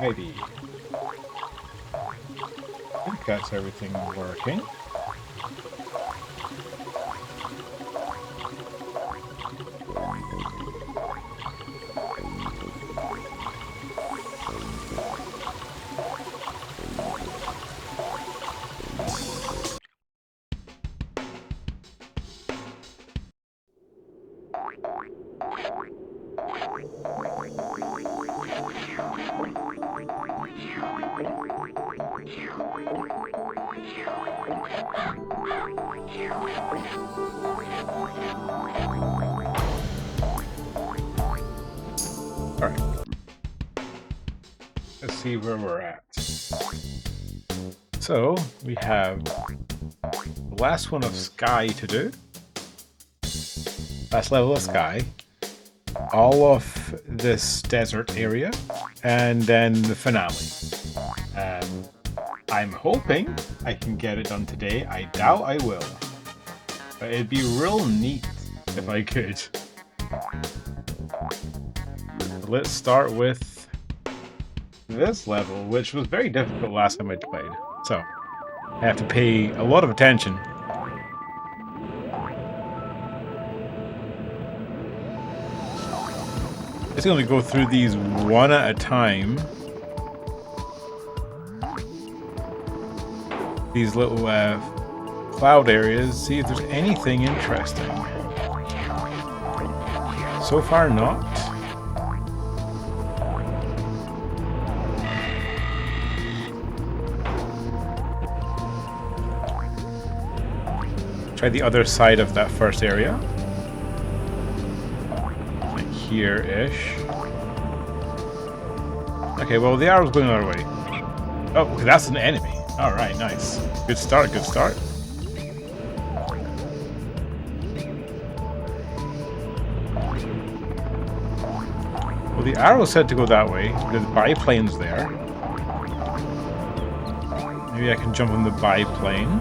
Alrighty. I think that's everything working. Alright. Let's see where we're at. So, we have the last one of Sky to do. Last level of Sky. All of this desert area. And then the finale. I'm hoping I can get it done today. I doubt I will. But it'd be real neat if I could. Let's start with this level, which was very difficult last time I played. So, I have to pay a lot of attention. Just going to go through these one at a time. These little cloud areas, see if there's anything interesting. So far, not. Try the other side of that first area. Like here-ish. Okay, well, the arrow's going our way. Oh, okay, that's an enemy. Alright, nice. Good start, good start. Well, the arrow said to go that way. There's biplanes there. Maybe I can jump on the biplane.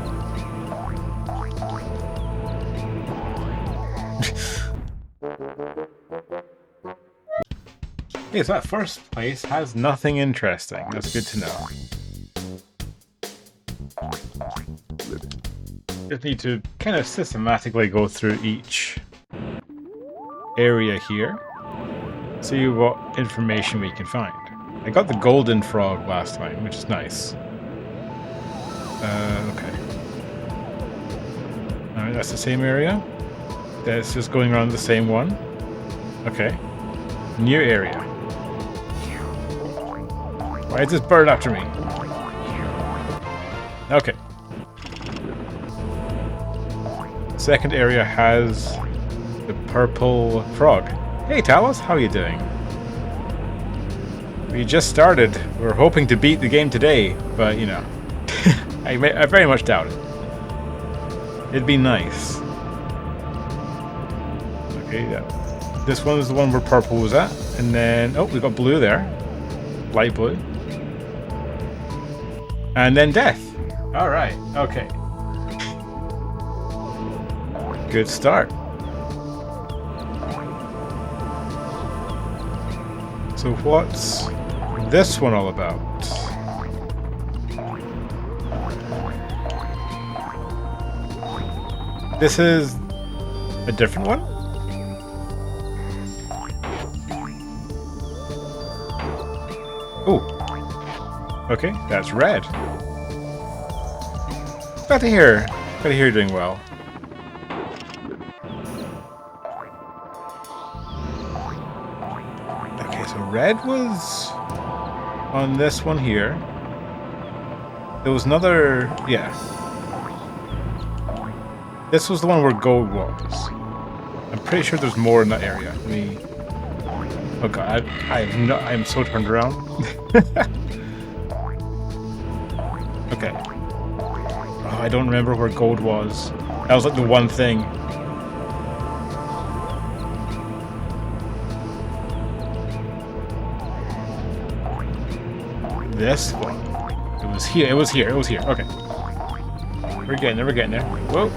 Okay, so that first place has nothing interesting. That's good to know. Just need to kind of systematically go through each area here. See what information we can find. I got the golden frog last time, which is nice. Okay. Alright, that's the same area. That's just going around the same one. Okay. New area. Why is this bird after me? Okay. Second area has the purple frog. Hey Talos, how are you doing? We just started. We're hoping to beat the game today, but you know, I very much doubt it. It'd be nice. Okay, yeah. This one is the one where purple was at, and then we got blue there, light blue, and then death. All right, okay. Good start. So what's this one all about? This is a different one? Oh. Okay, that's red. Glad to hear you're doing well. Red was on this one here. There was another, yeah. This was the one where gold was. I'm pretty sure there's more in that area. Oh god, I'm so turned around. Okay. Oh, I don't remember where gold was. That was like the one thing. This one. It was here. It was here. It was here. Okay. We're getting there. We're getting there. Whoa.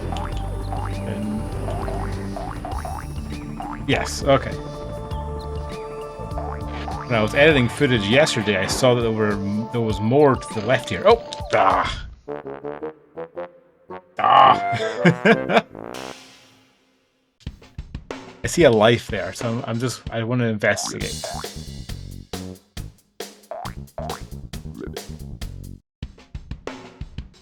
And yes. Okay. When I was editing footage yesterday, I saw that there was more to the left here. Oh! Ah! Ah! I see a life there, so I want to investigate.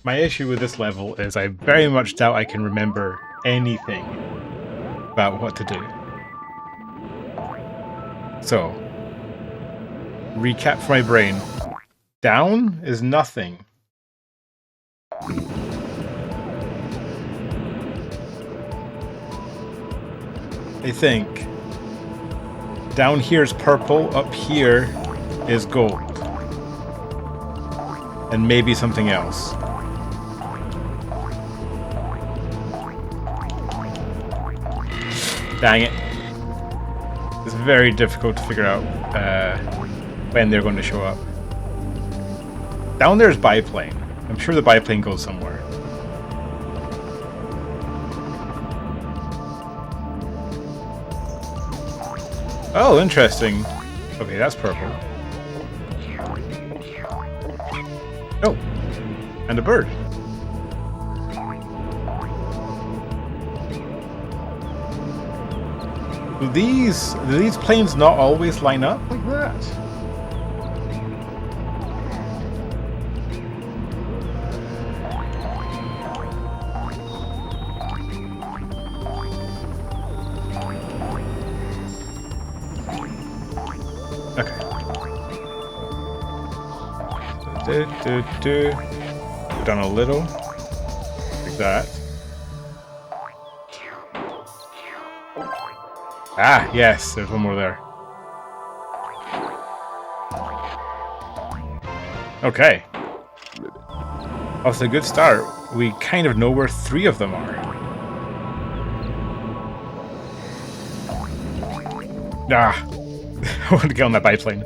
My issue with this level is I very much doubt I can remember anything about what to do. So, recap for my brain. Down is nothing. I think. Down here is purple, up here is gold. And maybe something else. Dang it. It's very difficult to figure out when they're going to show up. Down there is biplane. I'm sure the biplane goes somewhere. Oh, interesting. Okay, that's purple. Oh, and a bird. Do these planes not always line up like that? Okay. Go down a little, like that. Ah, yes, there's one more there. Okay. Off to a good start. We kind of know where 3 of them are. Ah, I want to get on that biplane.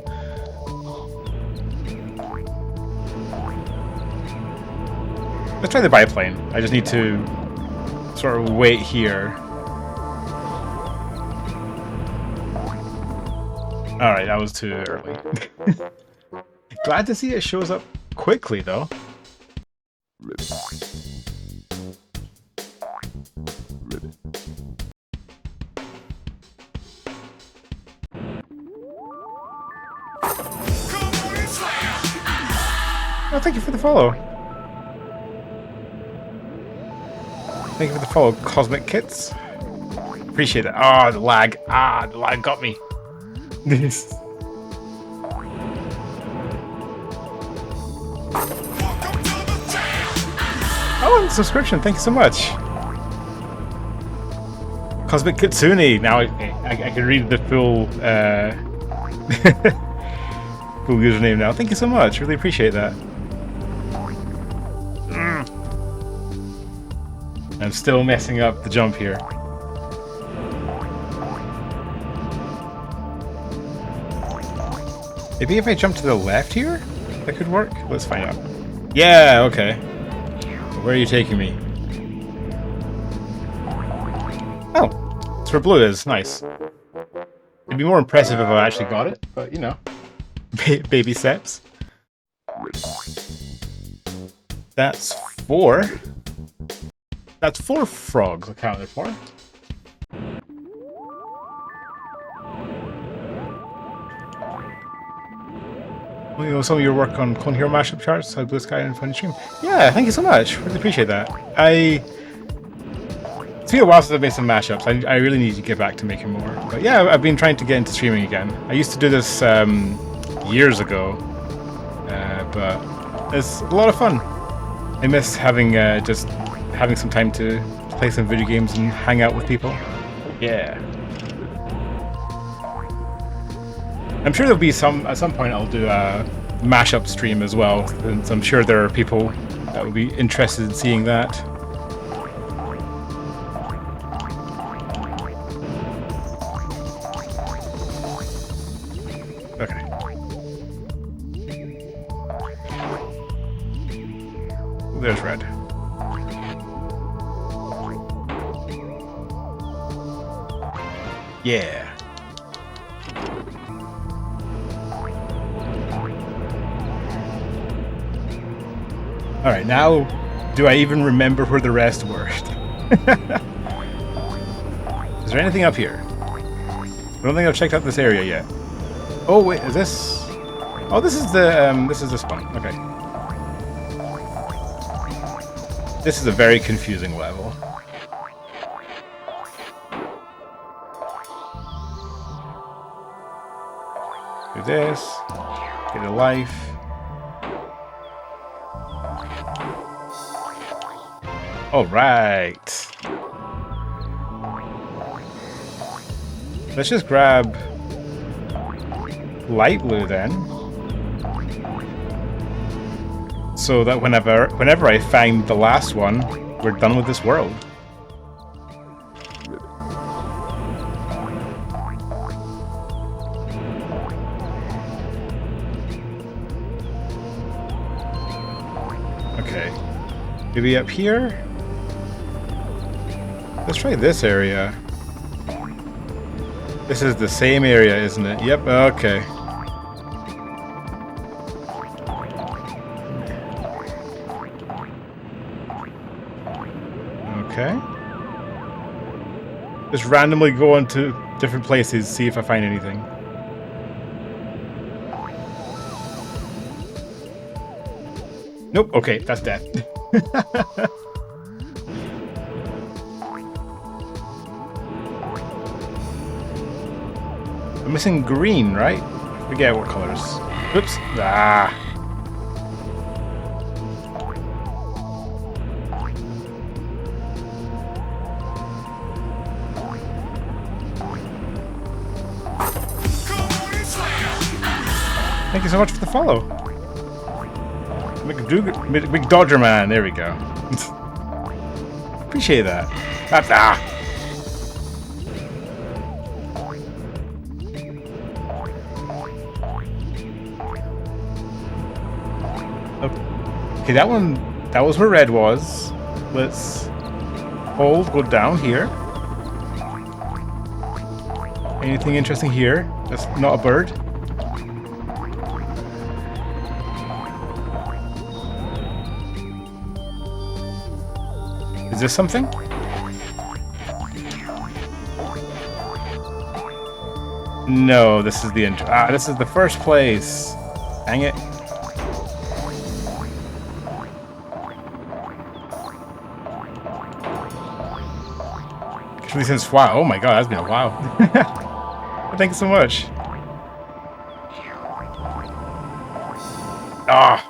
Let's try the biplane. I just need to sort of wait here. Alright, that was too early. Glad to see it shows up quickly, though. Oh, thank you for the follow. Thank you for the follow, Cosmic Kits. Appreciate it. Ah, the lag. Ah, the lag got me. Oh, and subscription. Thank you so much. Cosmic Kitsune. Now I can read the full full username now. Thank you so much. Really appreciate that. I'm still messing up the jump here. Maybe if I jump to the left here, that could work? Let's find out. Yeah, okay. Where are you taking me? Oh, it's where blue is. Nice. It'd be more impressive if I actually got it, but you know. Baby steps. That's 4. That's 4 frogs accounted for. Well, you know, some of your work on Clone Hero mashup charts, how Blue Sky and Funny Stream. Yeah, thank you so much. Really appreciate that. It's been a while since I've made some mashups. I really need to get back to making more. But yeah, I've been trying to get into streaming again. I used to do this years ago, but it's a lot of fun. I miss having just having some time to play some video games and hang out with people. Yeah. I'm sure there'll be at some point I'll do a mashup stream as well, and I'm sure there are people that will be interested in seeing that. Okay. There's red. Yeah. Alright, now do I even remember where the rest were? Is there anything up here? I don't think I've checked out this area yet. Oh wait, is this? Oh, this is this one. Okay. This is a very confusing level. Do this. Get a life. All right. Let's just grab light blue then, so that whenever I find the last one, we're done with this world. Okay, maybe up here. Let's try this area. This is the same area, isn't it? Yep, okay. Okay. Just randomly go into different places, see if I find anything. Nope, okay, that's death. I'm missing green, right? Forget what colors. Oops. Ah. Thank you so much for the follow. Big Dodger Man, there we go. Appreciate that. Ah. Okay, that was where red was. Let's hold, go down here. Anything interesting here? That's not a bird. Is this something? No, this is the intro. Ah, this is the first place. Dang it. Actually, since wow, oh my god, that's been a while. Thank you so much. Ah.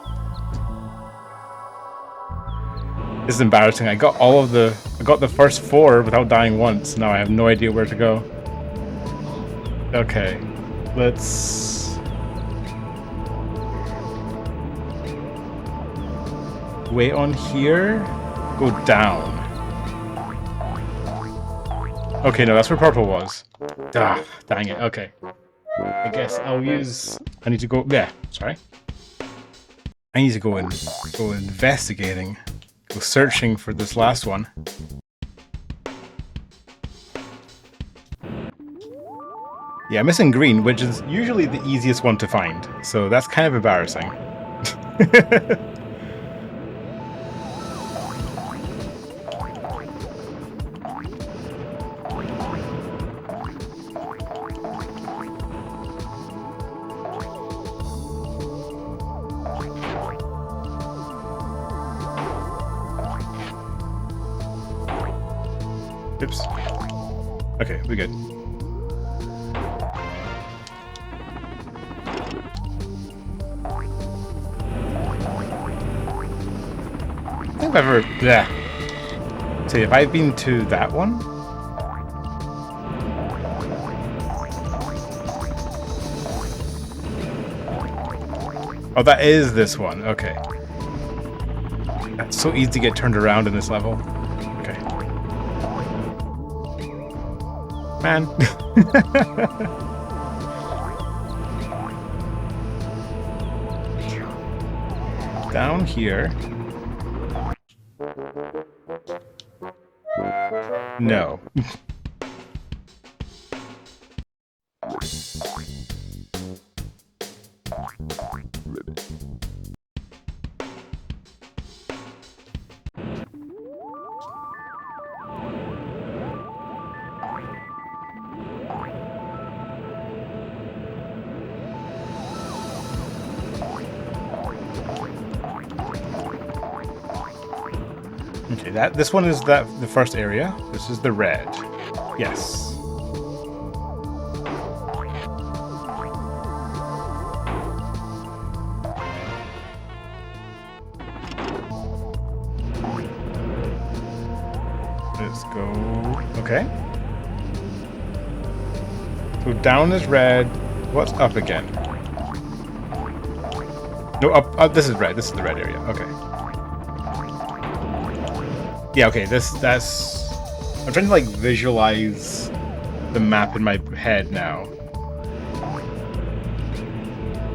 This is embarrassing. I got the first 4 without dying once. Now I have no idea where to go. Okay, let's wait on here. Go down. Okay, no, that's where purple was. Ah, dang it. Okay, I guess I'll use. I need to go. Yeah, sorry. I need to go investigating. Go searching for this last one. Yeah, I'm missing green, which is usually the easiest one to find. So that's kind of embarrassing. Oops. Okay, we're good. I think I've ever... Yeah. See, have I been to that one? Oh, that is this one. Okay. That's so easy to get turned around in this level. Okay. Man. Down here. No. Okay, this one is the first area. This is the red. Yes. Let's go. Okay. So down is red. What's up again? No, up. This is red. This is the red area. Okay. Yeah. Okay. That's. I'm trying to like visualize the map in my head now.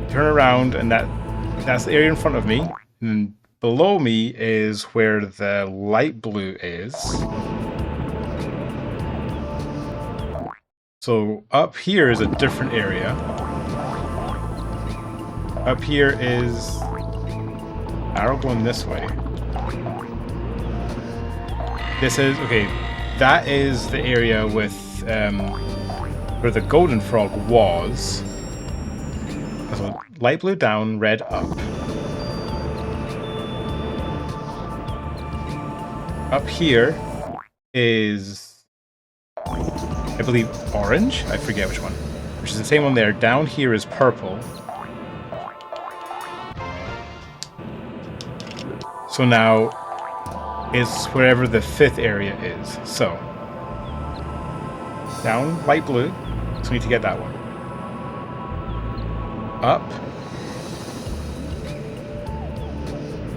Turn around, and that's the area in front of me. And below me is where the light blue is. So up here is a different area. Up here is arrow going this way. This is okay. That is the area with where the golden frog was. So light blue down, red up. Up here is, I believe, orange. I forget which one. Which is the same one there. Down here is purple. So now it's wherever the fifth area is. So down light blue. So we need to get that one. Up.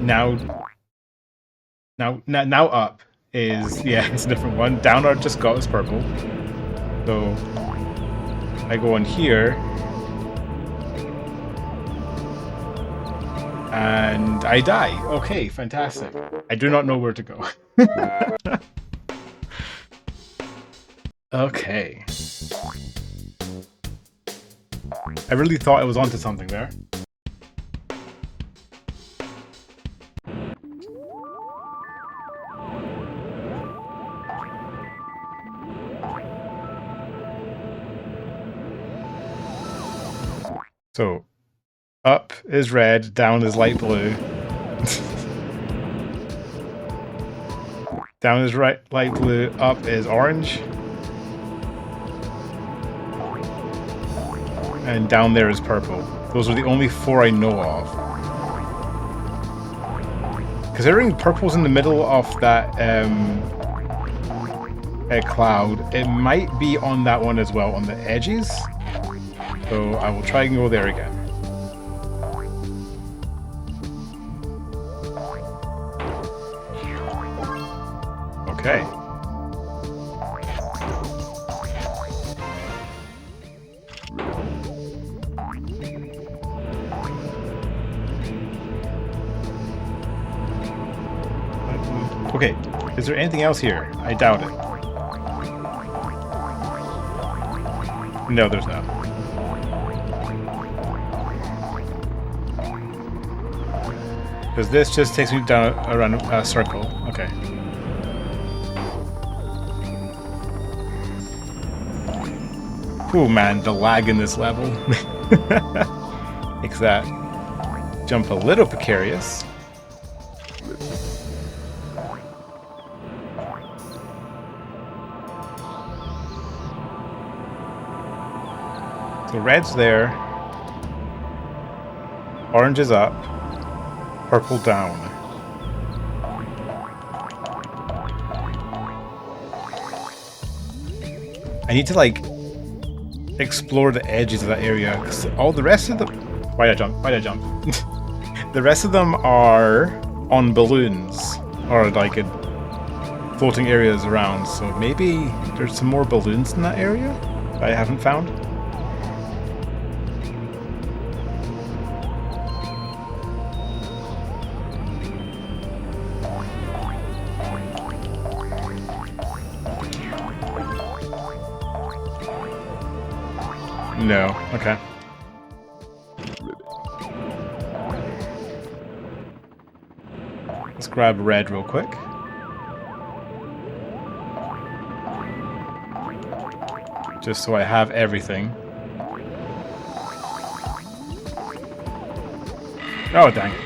Now up is, yeah, it's a different one. Down I just got is purple. So I go in here. And I die. Okay, fantastic. I do not know where to go. Okay. I really thought I was onto something there. So, up is red, down is light blue. Down is light blue, up is orange. And down there is purple. Those are the only four I know of. Considering purple's in the middle of that cloud, it might be on that one as well, on the edges. So I will try and go there again. Okay. Okay, is there anything else here? I doubt it. No, there's not. Because this just takes me down around a circle. Okay. Ooh, man, the lag in this level makes that jump a little precarious. So red's there, orange is up, purple down. I need to like explore the edges of that area, because all the rest of them... Why'd I jump? The rest of them are on balloons, or like in floating areas around, so maybe there's some more balloons in that area that I haven't found. No, okay. Let's grab red real quick. Just so I have everything. Oh, dang it.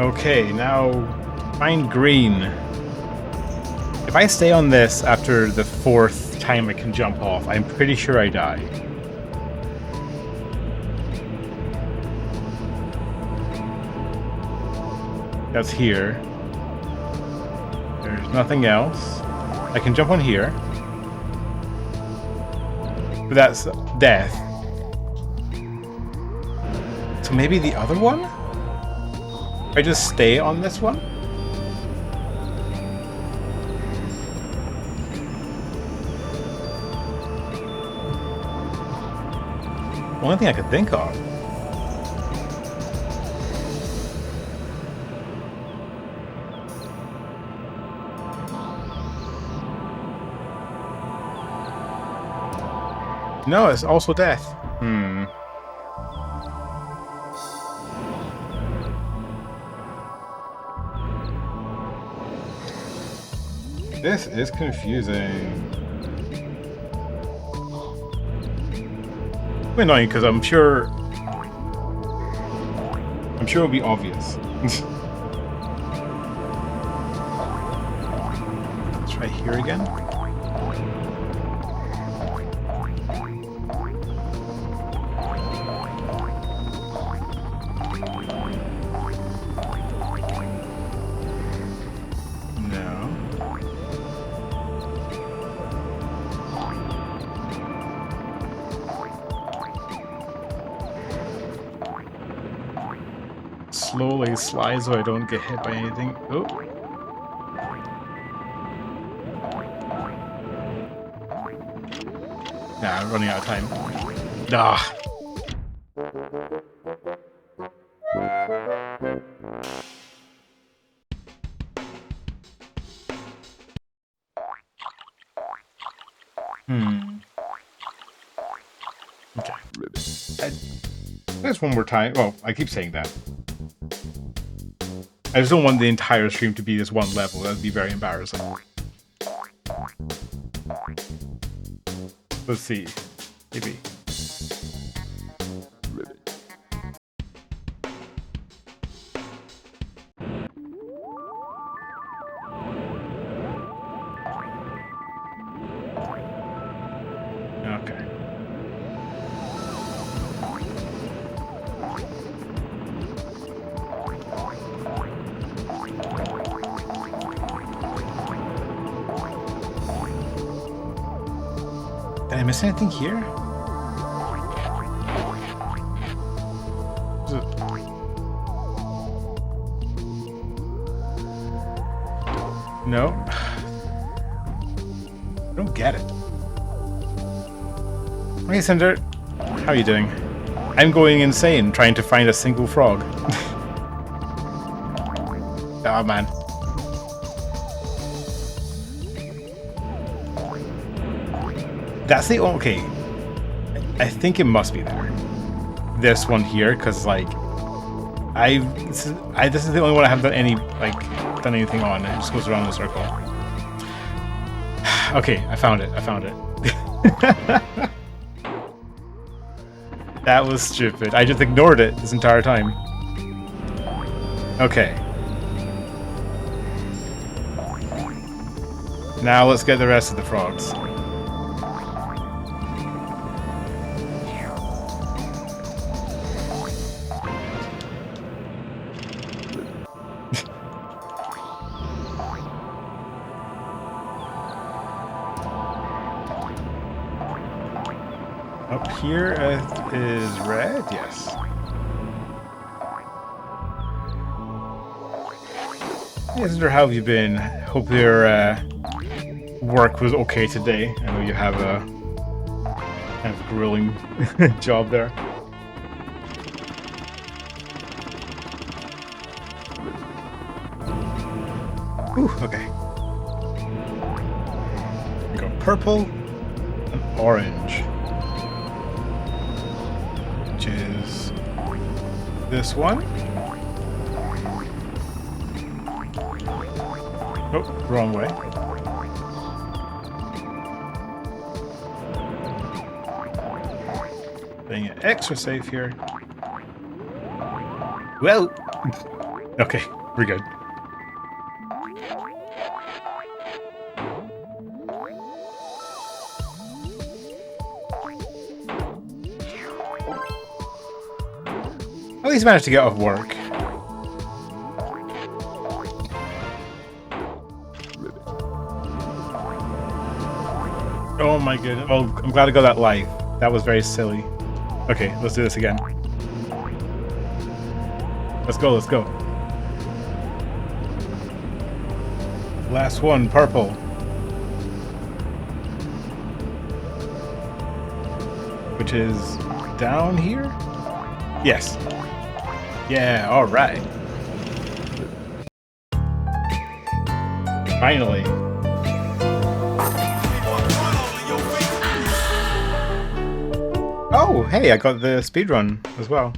Okay, now find green. If I stay on this after the 4th time I can jump off, I'm pretty sure I die. That's here. There's nothing else. I can jump on here. But that's death. So maybe the other one? I just stay on this one? Only thing I could think of. No, it's also death. This is confusing. Annoying because I'm sure it'll be obvious. Let's try here again. Slowly slide so I don't get hit by anything. Oh. Nah, I'm running out of time. Ah. Okay. There's one more time. Well, I keep saying that. I just don't want the entire stream to be this one level. That would be very embarrassing. Let's see. Maybe. Okay. Did I miss anything here? No? I don't get it. Hey Cinder, how are you doing? I'm going insane trying to find a single frog. Oh man. That's the okay. I think it must be there. This one here, because like this is the only one I haven't done done anything on. It just goes around in a circle. Okay, I found it. I found it. That was stupid. I just ignored it this entire time. Okay. Now let's get the rest of the frogs. Up here is red, yes. Hey, Cinder, how have you been? Hope your work was okay today. I know you have a kind of grueling job there. Ooh, okay. We got purple and orange. Which is this one. Oh, wrong way. Being extra safe here. Well, Okay, we're good. At least managed to get off work. Oh my goodness. Oh, I'm glad I got that life. That was very silly. Okay, let's do this again. Let's go, let's go. Last one, purple. Which is down here? Yes. Yeah, alright. Finally. Oh, hey, I got the speedrun as well.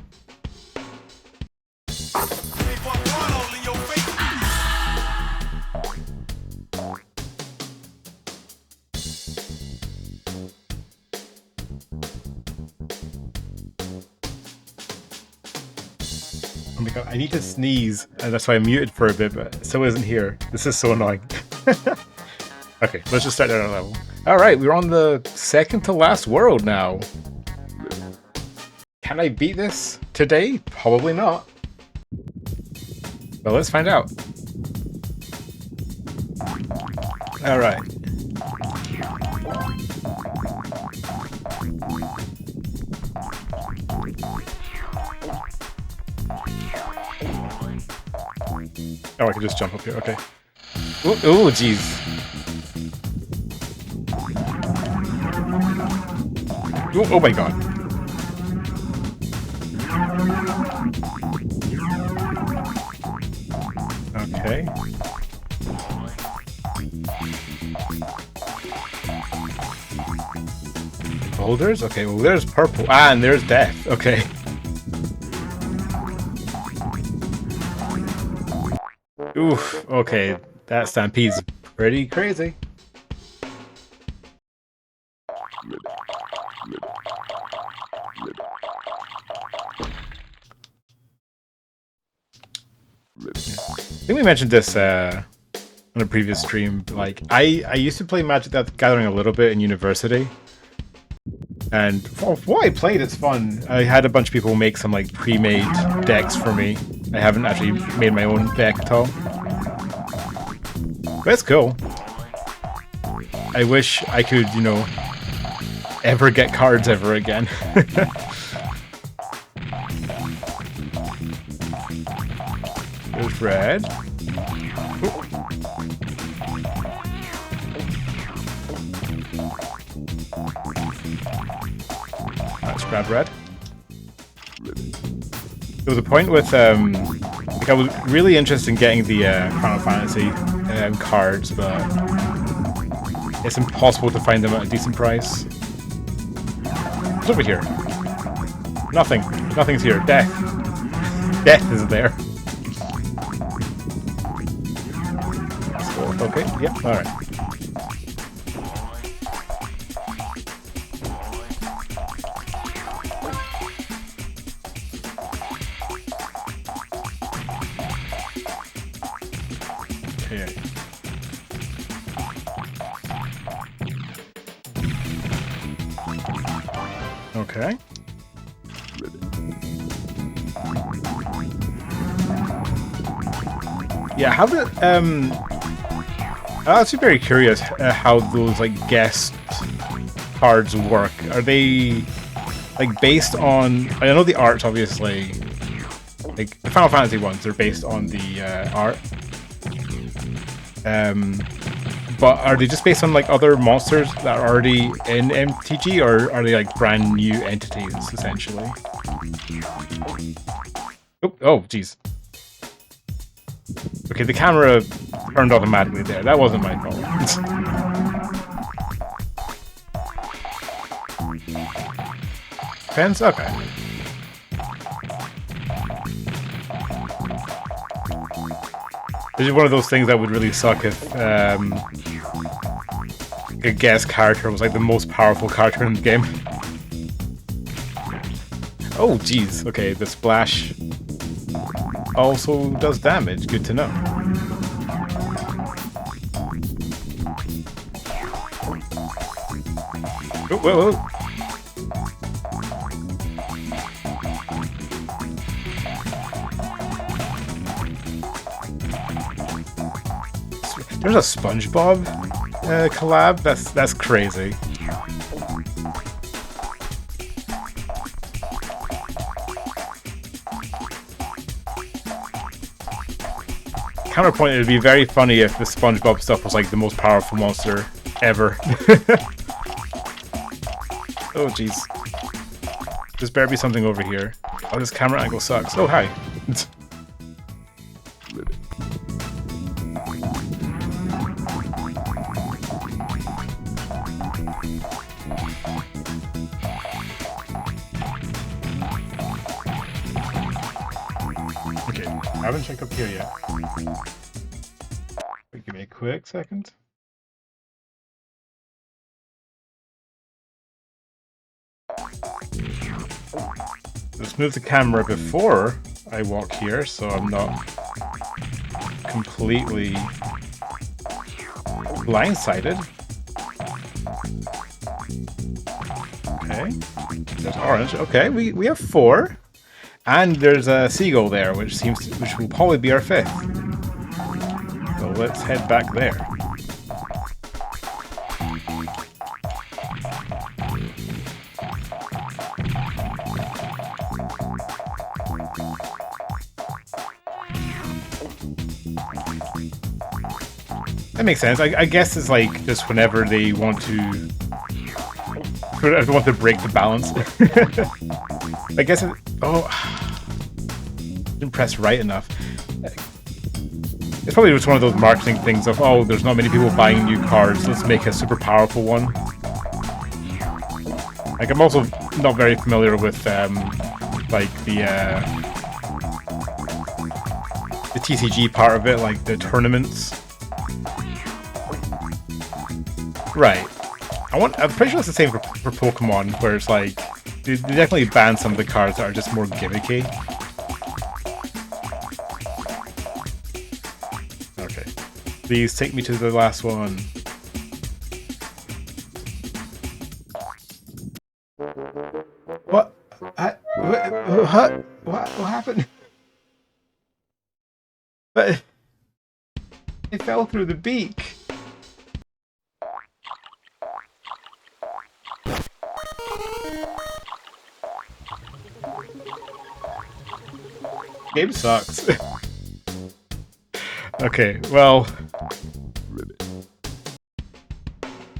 Oh my god, I need to sneeze, and that's why I'm muted for a bit, but it still isn't here. This is so annoying. Okay, let's just start at our level. Alright, we're on the second to last world now. Can I beat this today? Probably not. But let's find out. Alright. Oh, I can just jump up here. Okay. Ooh, jeez. Oh my god. Okay. Boulders? Okay, well there's purple. Ah, and there's death. Okay. Oof, okay. That stampede's pretty crazy. I think we mentioned this on a previous stream. Like, I used to play Magic the Gathering a little bit in university, and for what I played, it's fun. I had a bunch of people make some like pre-made decks for me. I haven't actually made my own deck at all, but it's cool. I wish I could, you know, ever get cards ever again. There's red. Ooh. Let's grab red. There was a point with like I was really interested in getting the Final Fantasy cards, but it's impossible to find them at a decent price. What's over here? Nothing. Nothing's here. Death. Death is there. Okay, yep, alright. Okay. Okay. Yeah, how did I'm actually very curious how those like guest cards work. Are they like based on? I know the art, obviously. Like the Final Fantasy ones, they're based on the art. But are they just based on like other monsters that are already in MTG, or are they like brand new entities essentially? Oh, jeez. Okay, the camera turned automatically there. That wasn't my fault. Fence? Okay. This is one of those things that would really suck if a guest character was like the most powerful character in the game. Oh, jeez. Okay, the splash. also does damage. Good to know. Oh, whoa, whoa. There's a SpongeBob collab. That's crazy. Counterpoint, it would be very funny if the SpongeBob stuff was like the most powerful monster ever. Oh jeez. There's better be something over here. Oh, this camera angle sucks. Oh, hi. Okay, I haven't checked up here yet. Wait, give me a quick second. Let's move the camera before I walk here, so I'm not completely blindsided. Okay, there's orange. Okay, we have 4, and there's a seagull there, which will probably be our 5th. So let's head back there. That makes sense. I guess it's like just whenever they want to break the balance. I guess it, didn't press right enough. It's probably just one of those marketing things of, oh, there's not many people buying new cards, let's make a super powerful one. Like, I'm also not very familiar with like the TCG part of it, like the tournaments. Right. I'm pretty sure it's the same for Pokemon, where it's like they definitely ban some of the cards that are just more gimmicky. Okay. Please take me to the last one. What? What happened? But it fell through the beak. Game sucks. Okay, well,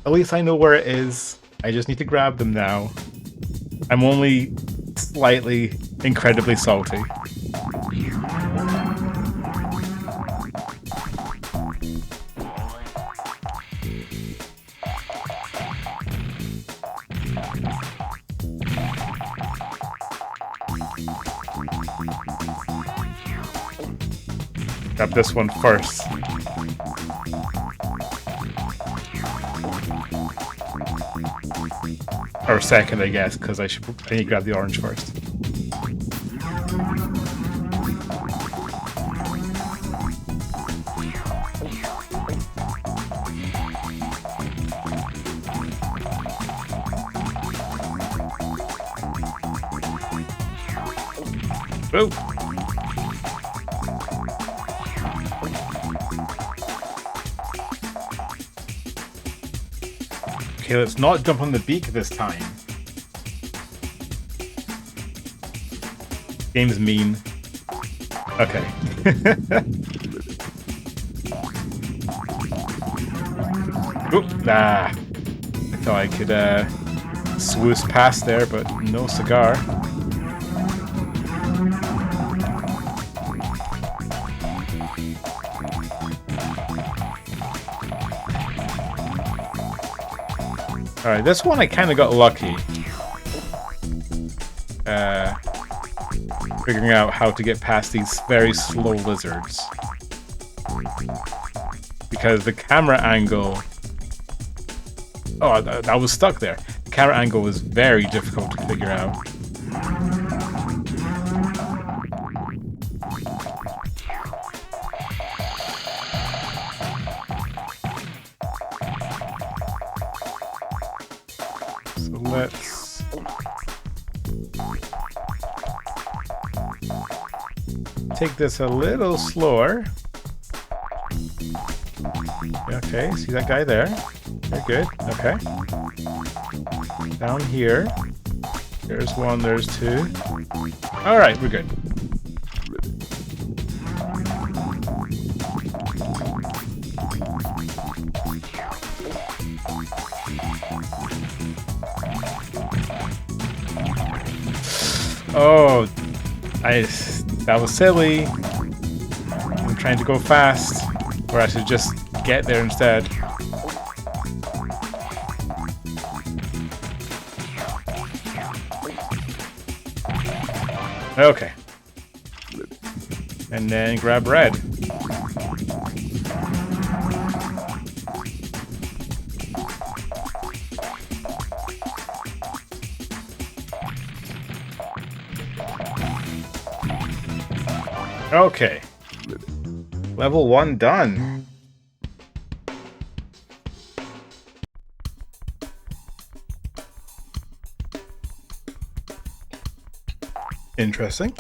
at least I know where it is. I just need to grab them now. I'm only slightly, incredibly salty. Grab this one first. Or second, I guess, because I need to grab the orange first. Oh. Okay, let's not jump on the beak this time. Game's mean. Okay. Oop, nah. I thought I could swoosh past there, but no cigar. Alright, this one I kind of got lucky. Figuring out how to get past these very slow lizards. Because the camera angle... Oh, I was stuck there. The camera angle was very difficult to figure out. let's... take this a little slower. Okay, see that guy there? Very good. Okay. Down here. There's one, there's two. Alright, we're good. Oh, that was silly. I'm trying to go fast, or I should just get there instead. Okay. And then grab red. Okay. Level 1 done. Interesting.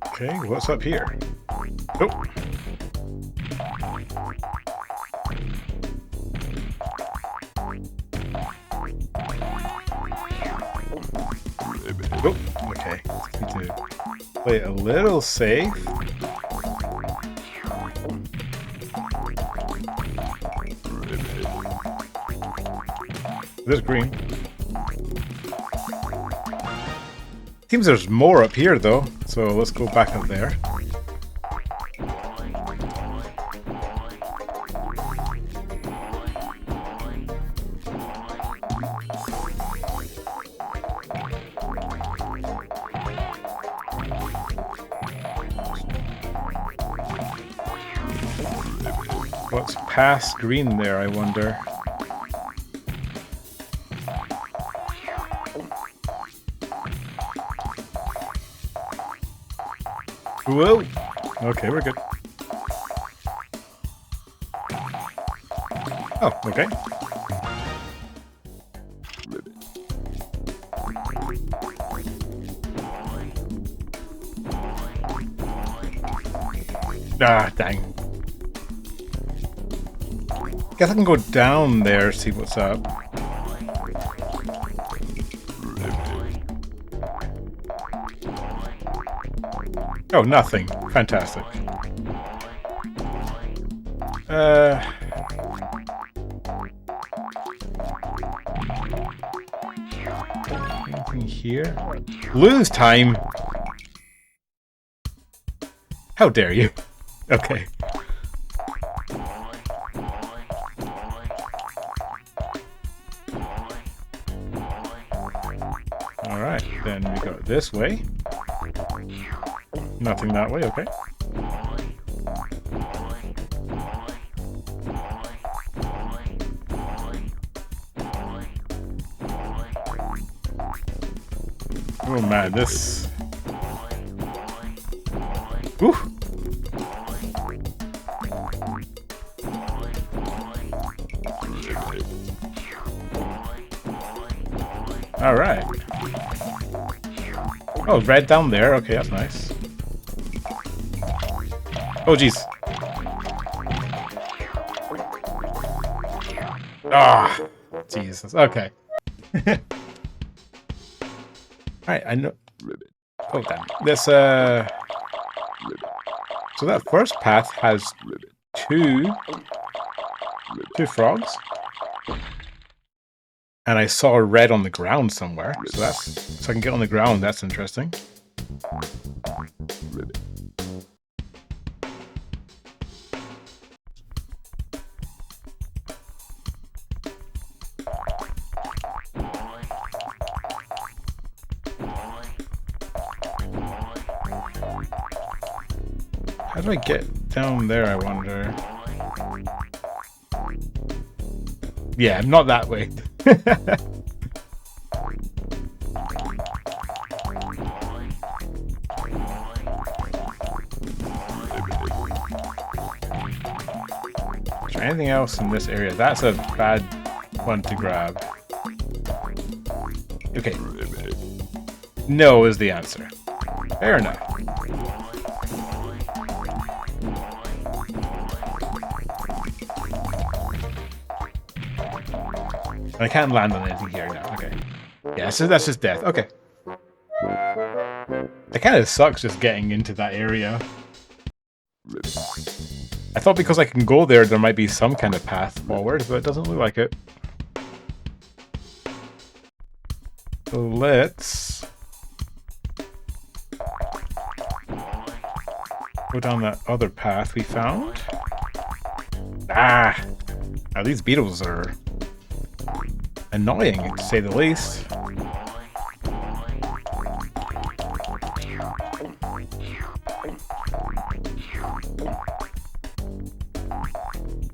Okay, what's up here? Oh. Oh, okay. Need to play it a little safe. There's green. Seems there's more up here though, so let's go back up there. What's past green there, I wonder? Whoa! Okay, we're good. Oh, okay. Ah, dang. Guess I can go down there, see what's up. Oh, nothing. Fantastic. Anything here? Lose time! How dare you? Okay. Alright, then we go this way. Nothing that way, okay. Oh man, this... Ooh! Alright. Oh, red down there, okay, that's nice. Oh, jeez. Ah, Jesus. Okay. Alright, I know. Oh, damn. This, So that first path has two frogs. And I saw red on the ground somewhere. So I can get on the ground. That's interesting. How do I get down there, I wonder? Yeah, not that way. anything else in this area? That's a bad one to grab. Okay. No is the answer. Fair enough. I can't land on anything here now. Okay. Yeah, so that's just death. Okay. It kind of sucks just getting into that area. I thought because I can go there might be some kind of path forward, but it doesn't look like it. So let's go down that other path we found. Ah! Now these beetles are annoying, to say the least.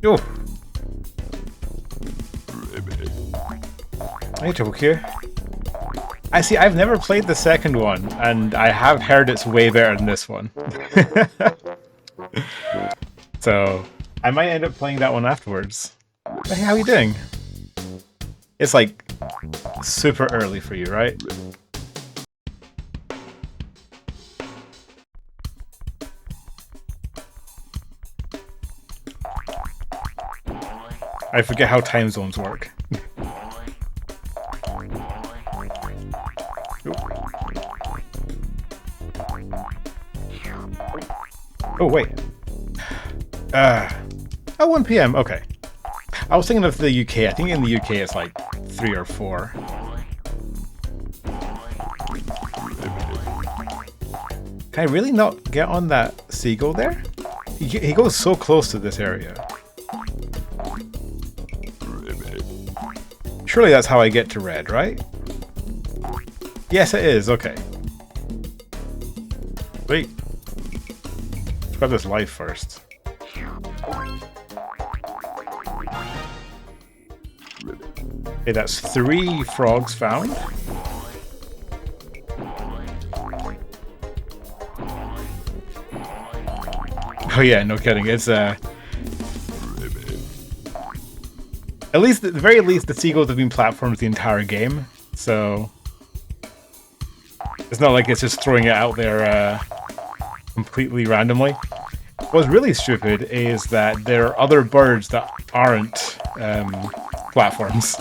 Oh! Hey, trouble here. I see, I've never played the second one, and I have heard it's way better than this one. So, I might end up playing that one afterwards. But hey, how are you doing? It's like super early for you, right? I forget how time zones work. Oh, wait. Oh, 1 PM, okay. I was thinking of the UK. I think in the UK it's like 3 or 4. Can I really not get on that seagull there? He goes so close to this area. Surely that's how I get to red, right? Yes, it is. Okay. Wait. Let's grab this life first. Okay, that's 3 frogs found. Oh yeah, no kidding. It's at least, at the very least, the seagulls have been platformed the entire game, so it's not like it's just throwing it out there completely randomly. What's really stupid is that there are other birds that aren't platforms,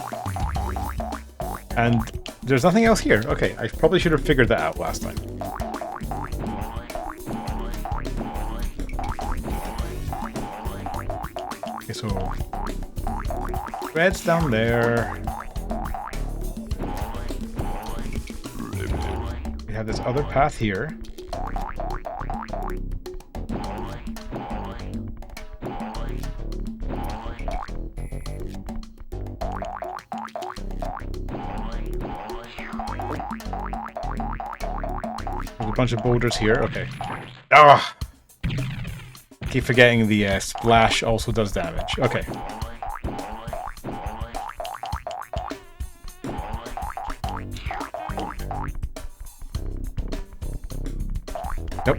and there's nothing else here. Okay, I probably should have figured that out last time. Okay, so red's down there. We have this other path here. There's a bunch of boulders here. Okay. Ah! Keep forgetting the splash also does damage. Okay. Nope.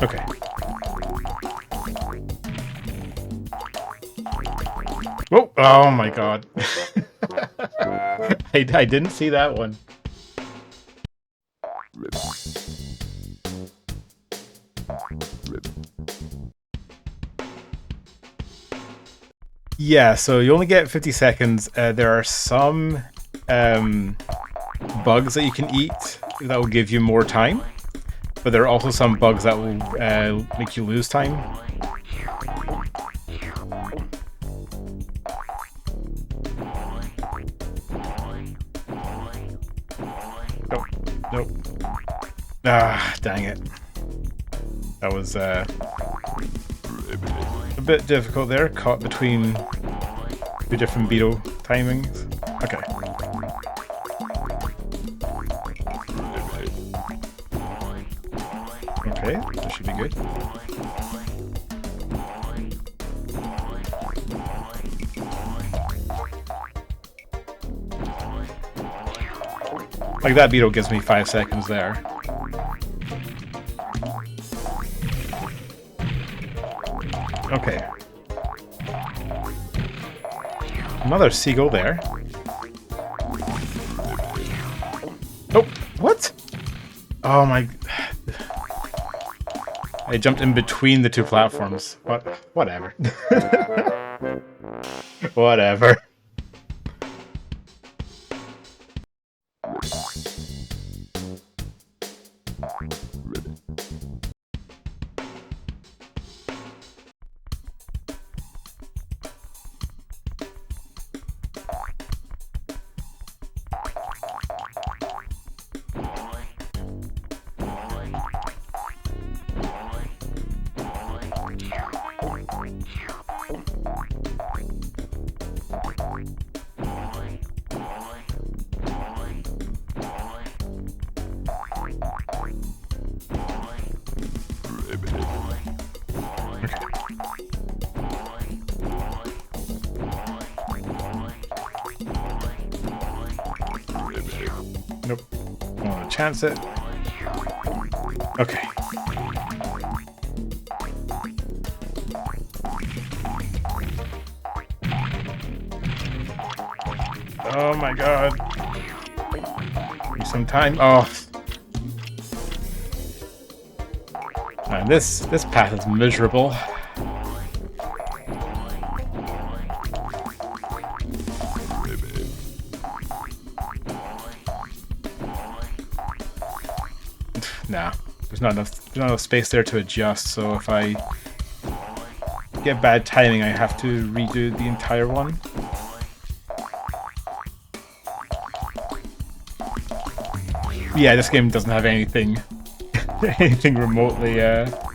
Okay. Whoa! Oh my god. I didn't see that one. Yeah, so you only get 50 seconds. There are some bugs that you can eat that will give you more time, but there are also some bugs that will make you lose time. Nope. Nope. Ah, dang it. That was a bit difficult there, caught between 2 different beetle timings. Okay. Okay, that should be good. Like that beetle gives me 5 seconds there. Okay. Another seagull there. Oh, what? Oh my... I jumped in between the two platforms. Whatever. Whatever. Nope. I want to chance it. Okay. Oh my god. Give me some time. Oh. Man, this path is miserable. Nah, there's not enough space there to adjust, so if I get bad timing I have to redo the entire one. Yeah, this game doesn't have anything anything remotely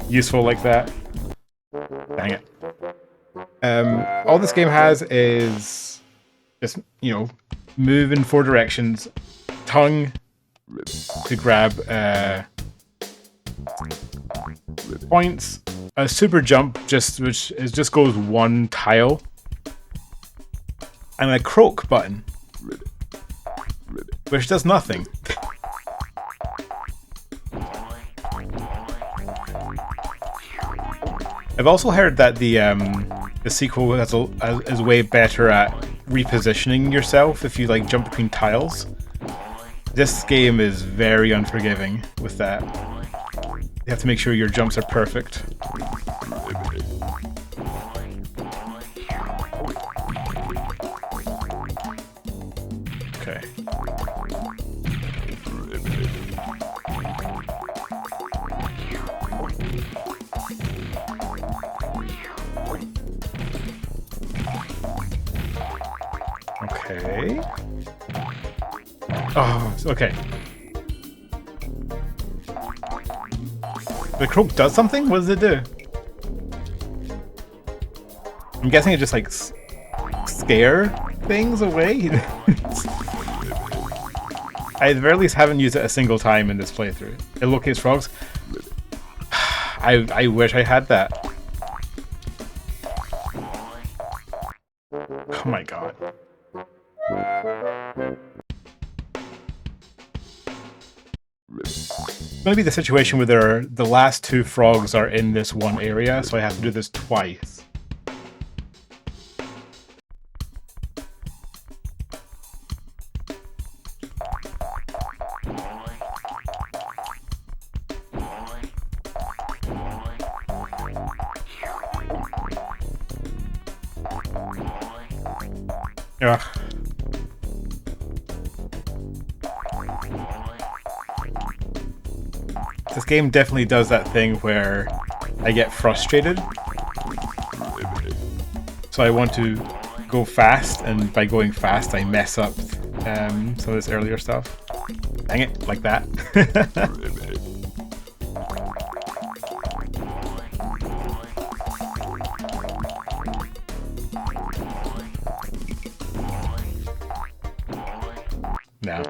useful like that. Dang it. All this game has is just, you know, move in 4 directions, tongue to grab points, a super jump which just goes 1 tile, and a croak button which does nothing. I've also heard that the sequel is way better at repositioning yourself if you like jump between tiles. This game is very unforgiving with that. You have to make sure your jumps are perfect. Okay. Okay. Oh, okay. The croak does something? What does it do? I'm guessing it just like scare things away. I at the very least haven't used it a single time in this playthrough. It locates frogs. I wish I had that. Oh my god. It's going to be the situation where the last 2 frogs are in this one area, so I have to do this twice. Ugh. This game definitely does that thing where I get frustrated. So I want to go fast, and by going fast I mess up some of this earlier stuff. Dang it, like that. No.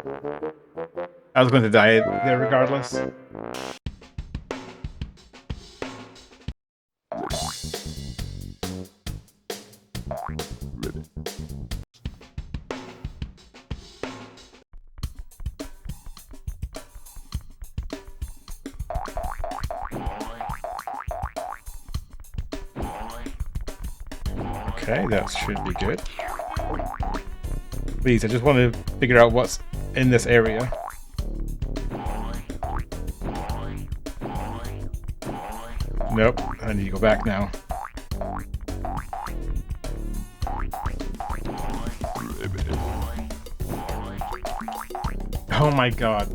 I was going to die there regardless. Okay, that should be good. Please, I just want to figure out what's in this area. Nope, I need to go back now. Oh my god.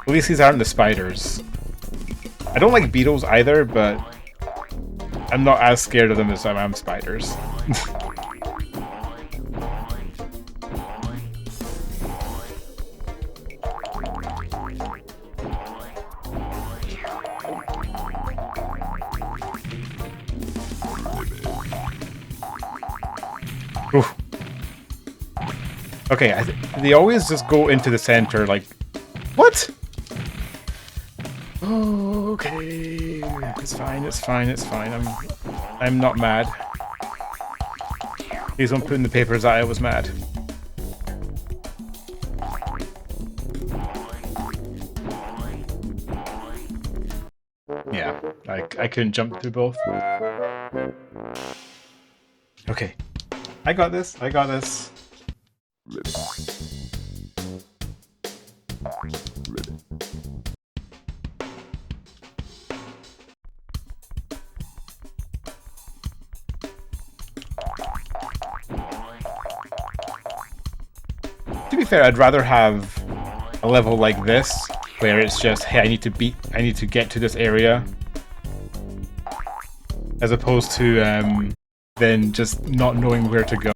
At least these aren't the spiders. I don't like beetles either, but I'm not as scared of them as I am spiders. Oof. Okay, they always just go into the center, like... What? Oh, okay. It's fine, it's fine, it's fine. I'm not mad. Please don't put in the papers that I was mad. Yeah, I couldn't jump through both. Okay. I got this, I got this. To be fair, I'd rather have a level like this, where it's just, hey, I need to get to this area, as opposed to then just not knowing where to go.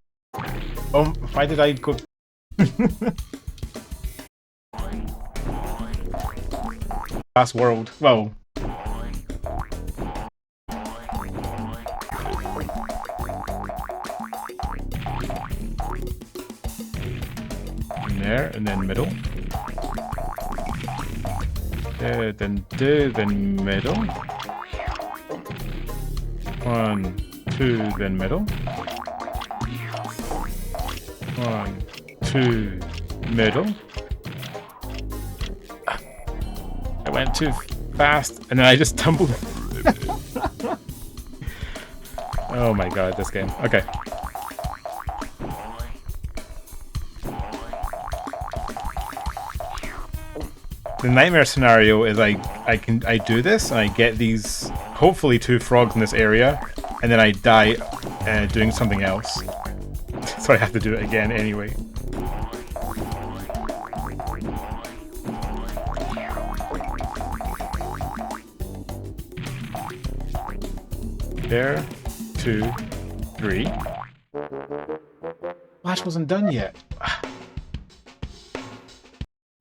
Oh, why did I go? Last world. Whoa. There, and then middle. Then do, then middle. 1, 2, then middle. 1, 2, middle. I went too fast, and then I just tumbled. Oh my god, this game. Okay. The nightmare scenario is I do this and I get these hopefully 2 frogs in this area, and then I die doing something else. So I have to do it again anyway. There, 2, 3. Flash wasn't done yet.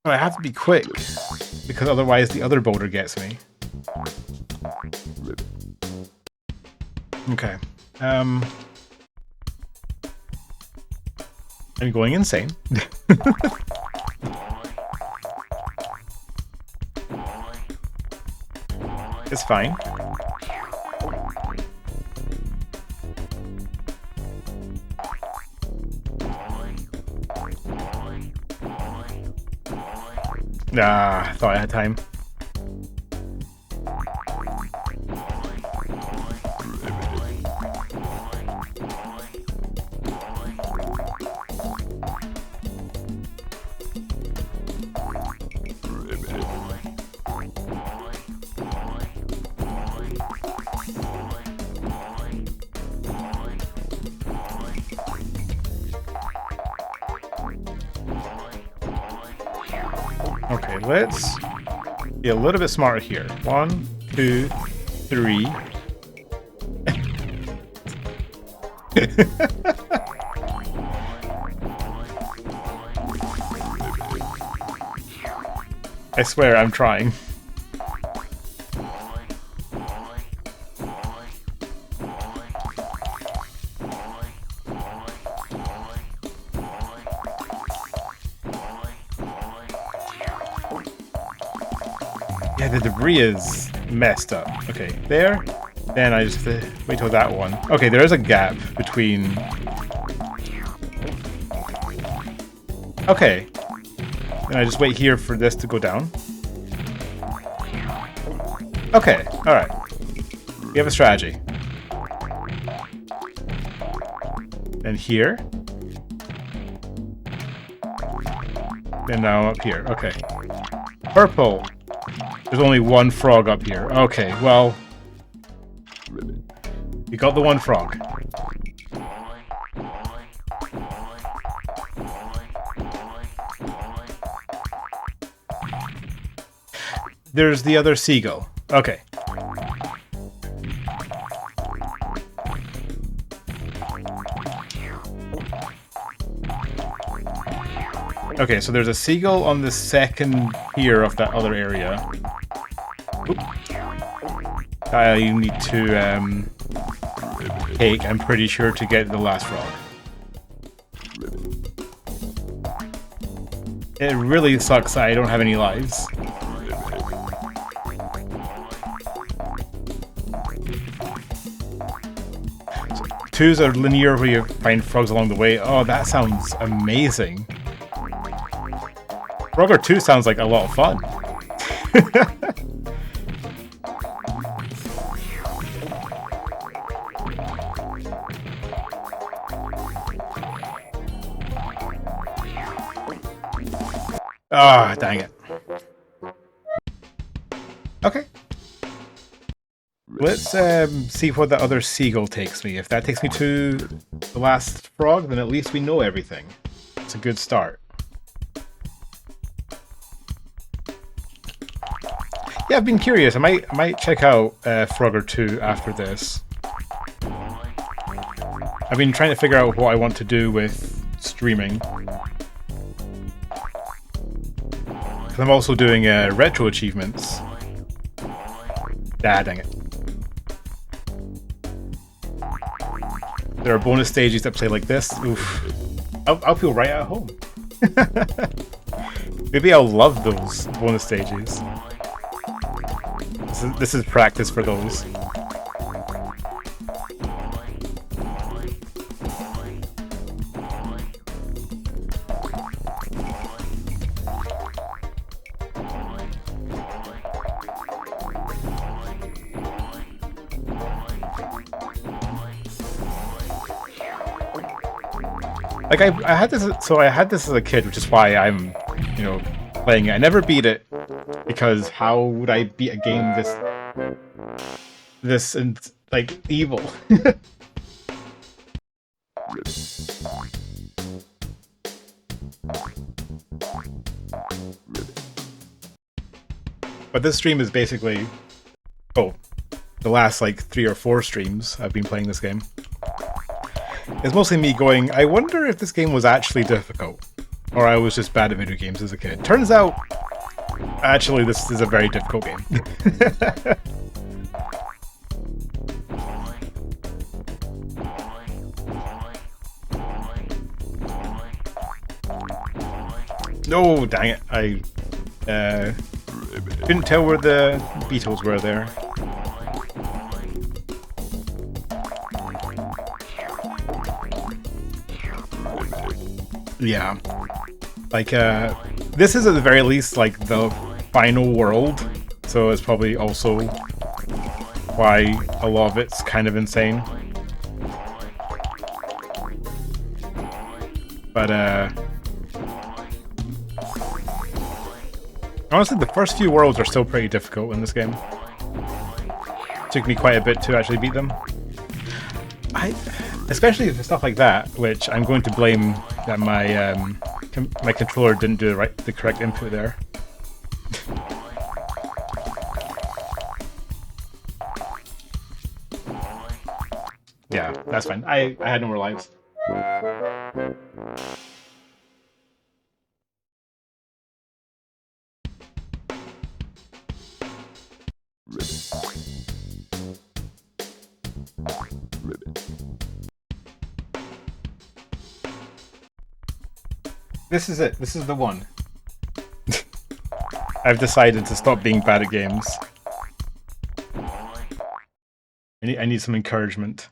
I have to be quick, because otherwise the other boulder gets me. Okay. I'm going insane. It's fine. Ah, thought I had time. Okay, let's be a little bit smarter here. 1, 2, 3. I swear I'm trying. Yeah, the debris is messed up. Okay, there. Then I just wait till that one. Okay, there is a gap between Okay. And I just wait here for this to go down. Okay, alright. We have a strategy. And here. And now up here. Okay. Purple. There's only one frog up here. Okay, well. We got the one frog. There's the other seagull. Okay. Okay, so there's a seagull on the second pier of that other area. Oop. I need to take, I'm pretty sure, to get the last frog. It really sucks that I don't have any lives. So, 2's are linear where you find frogs along the way. Oh, that sounds amazing. Frogger 2 sounds like a lot of fun. Ah, dang it. Okay. Let's see what the other seagull takes me. If that takes me to the last frog, then at least we know everything. It's a good start. Yeah, I've been curious. I might check out Frogger 2 after this. I've been trying to figure out what I want to do with streaming. I'm also doing retro achievements. Ah, dang it. There are bonus stages that play like this. Oof. I'll feel right at home. Maybe I'll love those bonus stages. This is practice for those. Like I had this, so I had this as a kid, which is why I'm, you know, playing it. I never beat it because how would I beat a game this and like evil? But this stream is basically, oh, the last like 3 or 4 streams I've been playing this game. It's mostly me going, I wonder if this game was actually difficult, or I was just bad at video games as a kid. Turns out, actually, this is a very difficult game. No, dang it. I couldn't tell where the beetles were there. Yeah. Like, this is at the very least, like, the final world, so it's probably also why a lot of it's kind of insane. But, honestly, the first few worlds are still pretty difficult in this game. It took me quite a bit to actually beat them. Especially for stuff like that, which I'm going to blame that my controller didn't do the correct input there. Yeah, that's fine. I had no more lives. This is it. This is the one. I've decided to stop being bad at games. I need some encouragement.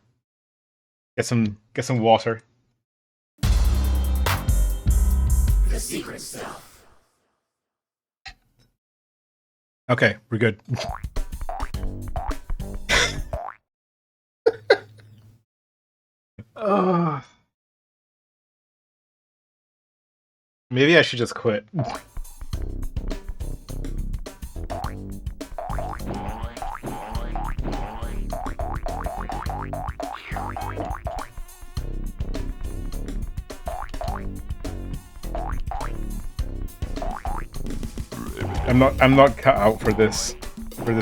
Get some water. the secret stuff. Okay, we're good. Maybe I should just quit. I'm not cut out for this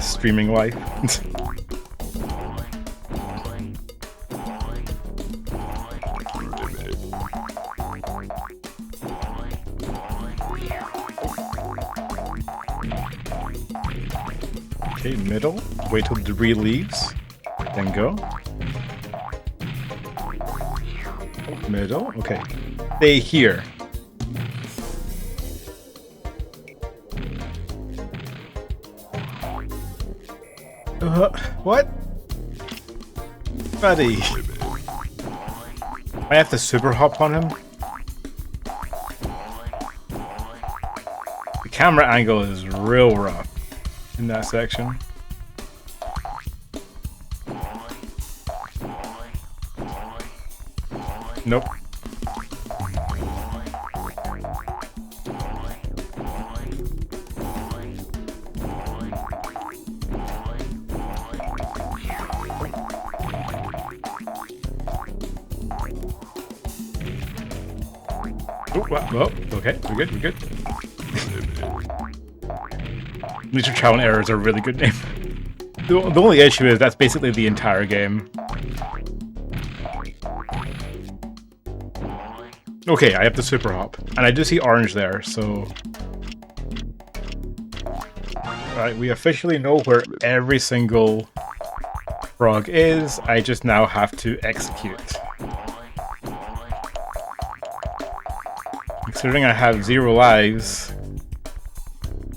streaming life. Okay, middle. Wait till the debris leaves. Then go. Middle. Okay. Stay here. What? Buddy. I have to super hop on him? The camera angle is real rough in that section. Nope. Well, okay, we're good. Mr. Trial and Error is a really good name. The only issue is that's basically the entire game. Okay, I have the super hop. And I do see orange there, so... Alright, we officially know where every single frog is. I just now have to execute. Considering I have 0 lives,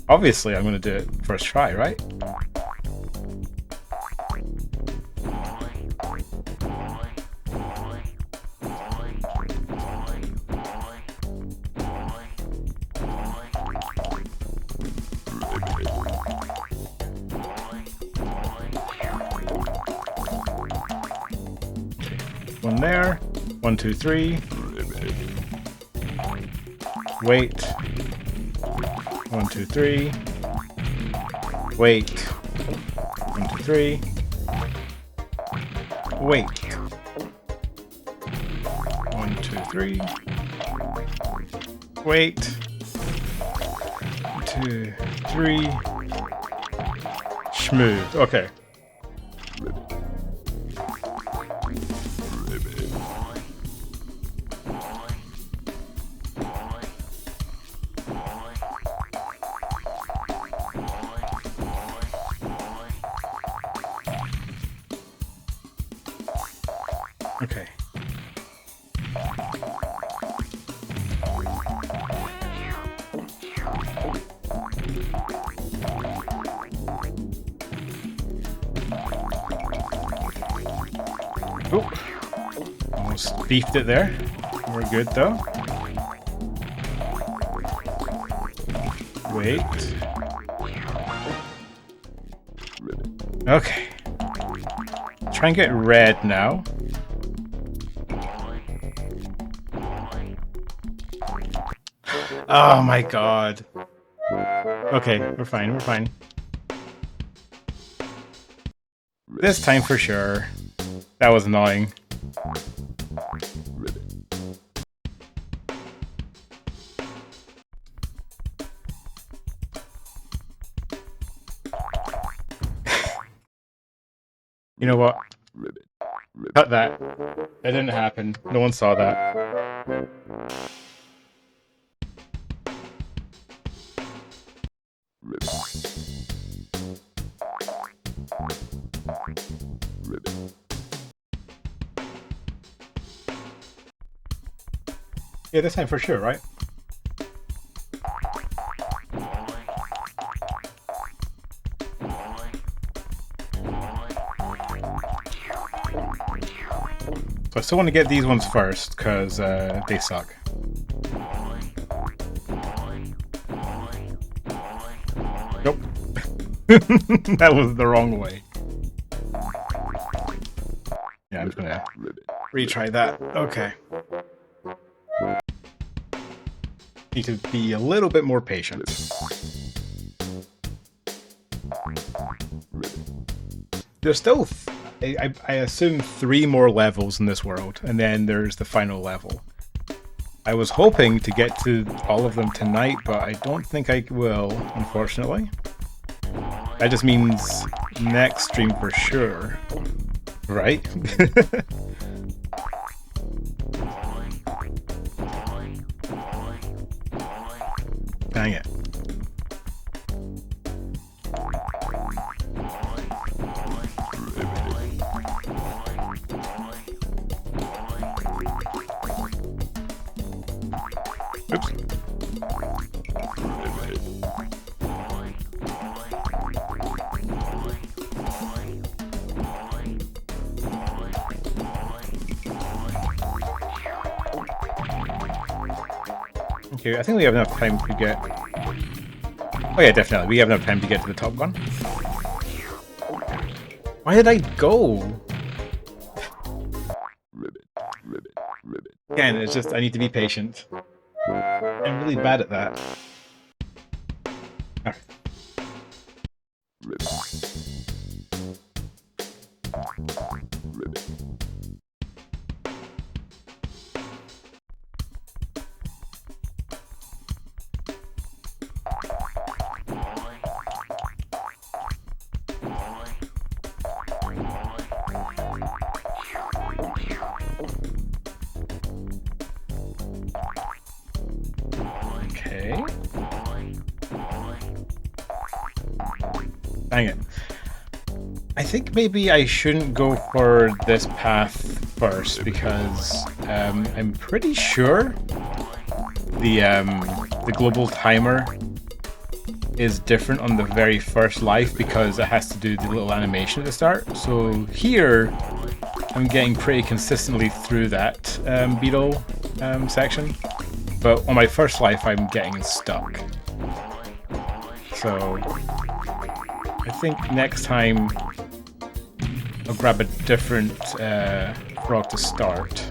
obviously I'm going to do it first try, right? One there. 1, 2, 3. Wait. 1, 2, 3. Wait. 1, 2, 3. Wait. 1, 2, 3. Wait. 2, 3. Smooth. Okay. Okay. Oh, almost beefed it there. We're good though. Wait. Okay. Try and get red now. Oh my god. Okay, we're fine. This time for sure. That was annoying. You know what? Cut that. That didn't happen. No one saw that. Yeah, this time for sure, right? So I still want to get these ones first, because they suck. That was the wrong way. Yeah, I'm just gonna retry that. Okay. Need to be a little bit more patient. There's still, I assume, 3 more levels in this world, and then there's the final level. I was hoping to get to all of them tonight, but I don't think I will, unfortunately. That just means next stream for sure. Right? Dang it. Oops. Okay, I think we have enough time to get... Oh yeah, definitely. We have enough time to get to the top one. Why did I go? Again, it's just I need to be patient. I'm really bad at that. Okay. Dang it. I think maybe I shouldn't go for this path first because I'm pretty sure the global timer is different on the very first life because it has to do the little animation at the start. So here I'm getting pretty consistently through that beetle section, but on my first life I'm getting stuck. So I think next time I'll grab a different frog to start.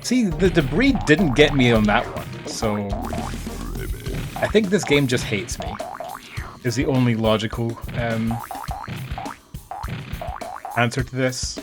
See, the debris didn't get me on that one, so I think this game just hates me, is the only logical answer to this.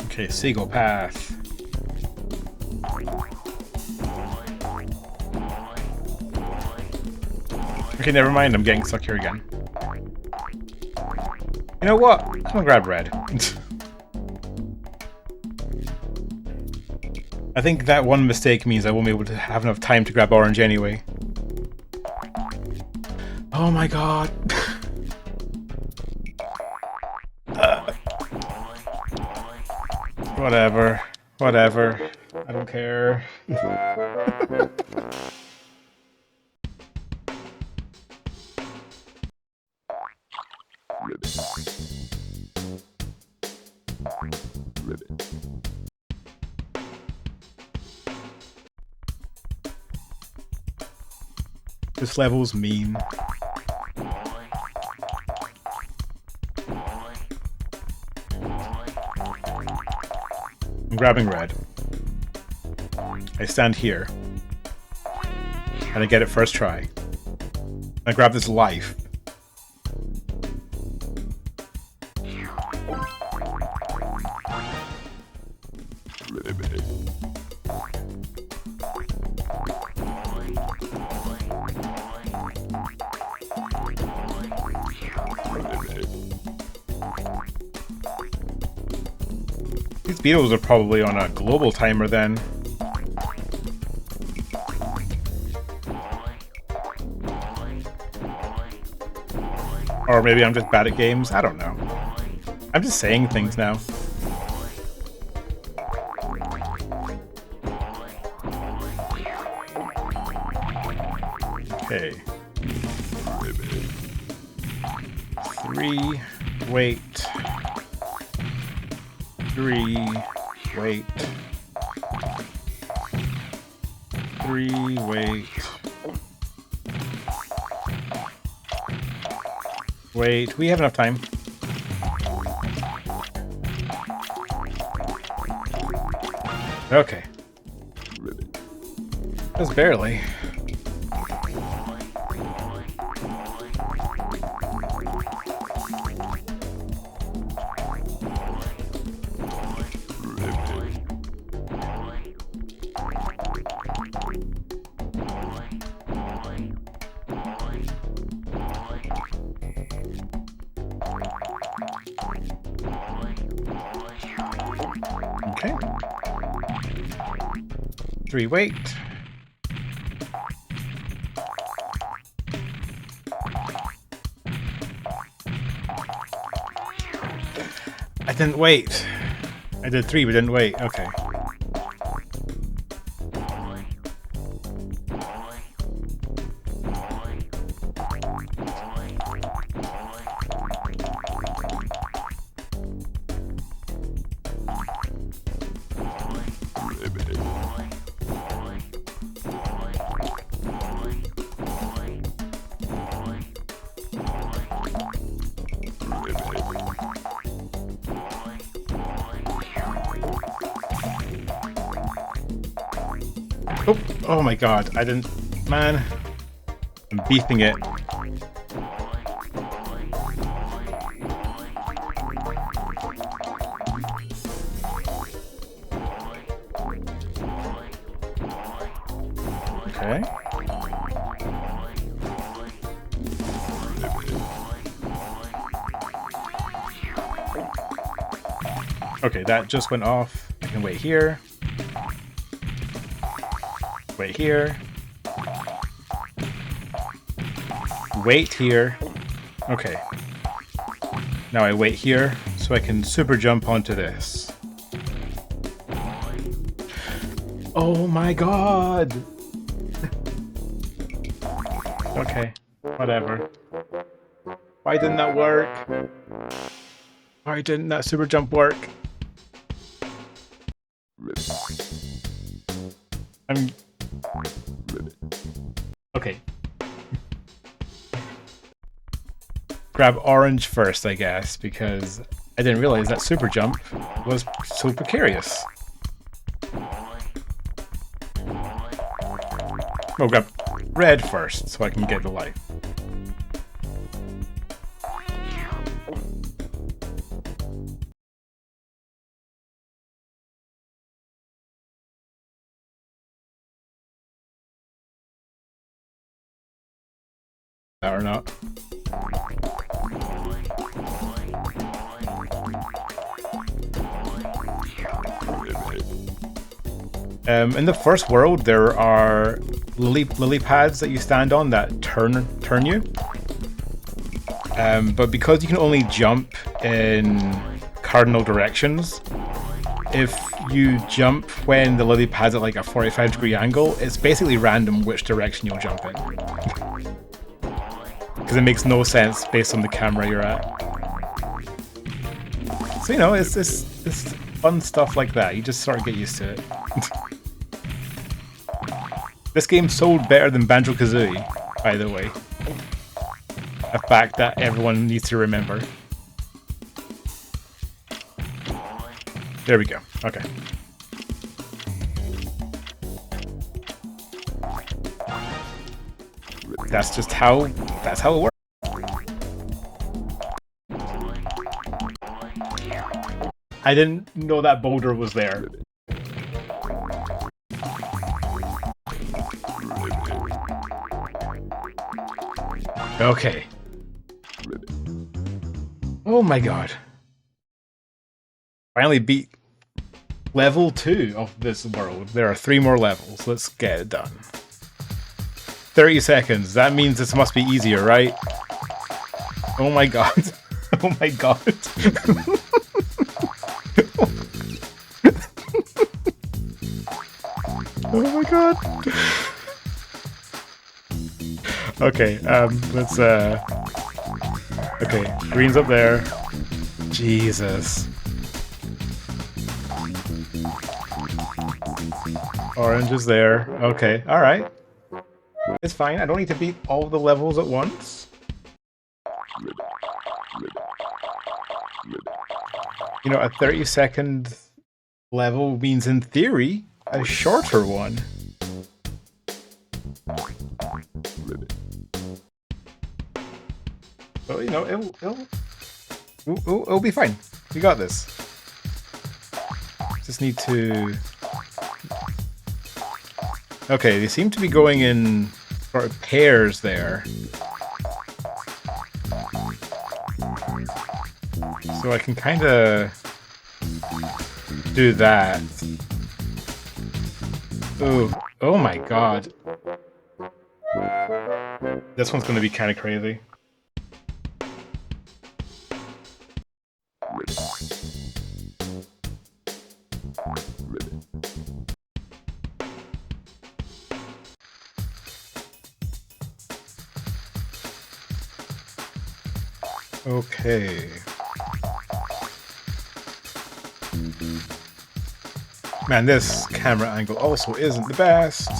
Okay, seagull path. Okay, never mind, I'm getting stuck here again. You know what? I'm gonna grab red. I think that one mistake means I won't be able to have enough time to grab orange anyway. Oh my god. Whatever. Whatever. I don't care. This level's mean. I'm grabbing red. I stand here. And I get it first try. I grab this life. These beetles are probably on a global timer then. Or maybe I'm just bad at games, I don't know. I'm just saying things now. Okay. 3, wait. 3, wait. 3, wait. Wait, we have enough time. Okay. Just barely. Okay. 3, wait. I didn't wait. I did 3, but didn't wait. Okay. Oh, oh my god, I didn't... Man. I'm beefing it. Okay. Okay, that just went off. I can wait here. Wait here. Wait here. Okay. Now I wait here so I can super jump onto this. Oh my god! Okay, whatever. Why didn't that work? Why didn't that super jump work? I'm... Okay. Grab orange first, I guess, because I didn't realize that super jump was so precarious. Oh, grab red first so I can get the life. Or not. In the first world, there are lily pads that you stand on that turn you. But because you can only jump in cardinal directions, if you jump when the lily pad's at like a 45-degree angle, it's basically random which direction you'll jump in. Because it makes no sense based on the camera you're at. So, you know, it's fun stuff like that. You just sort of get used to it. This game sold better than Banjo-Kazooie, by the way. A fact that everyone needs to remember. There we go. Okay. That's just how it works. I didn't know that boulder was there. Okay. Oh my god. Finally beat level 2 of this world. There are 3 more levels. Let's get it done. 30 seconds. That means this must be easier, right? Oh my god. Oh my god. Oh my god. Okay, let's okay, green's up there. Jesus. Orange is there. Okay, alright. It's fine, I don't need to beat all the levels at once. You know, a 30-second level means, in theory, a shorter one. So, you know, it'll be fine. We got this. Just need to... Okay, they seem to be going in sort of pairs there. So I can kind of do that. Ooh, oh my god. This one's going to be kind of crazy. Okay. Man, this camera angle also isn't the best.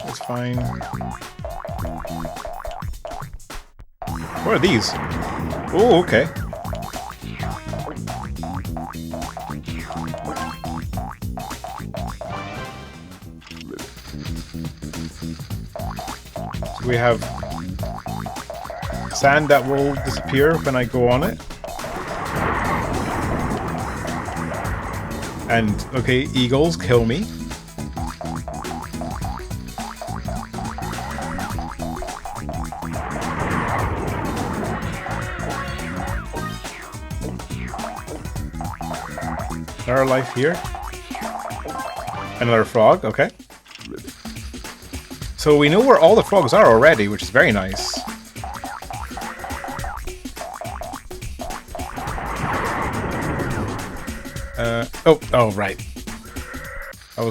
It's fine. What are these? Oh, okay. So we have sand that will disappear when I go on it. And, okay, eagles kill me. Another life here. Another frog, okay. So we know where all the frogs are already, which is very nice. Oh, right. I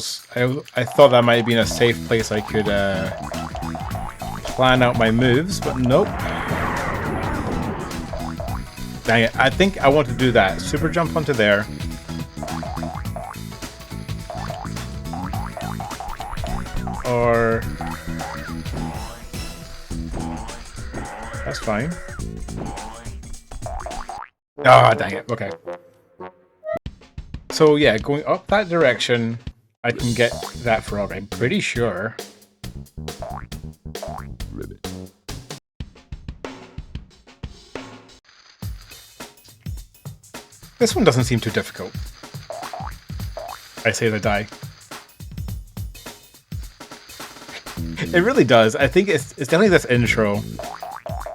thought that might have been a safe place I could plan out my moves, but nope. Dang it! I think I want to do that. Super jump onto there. Or that's fine. Ah, dang it. Okay. So yeah, going up that direction, I can get that frog, I'm pretty sure. This one doesn't seem too difficult. I say as I die. It really does. I think it's definitely this intro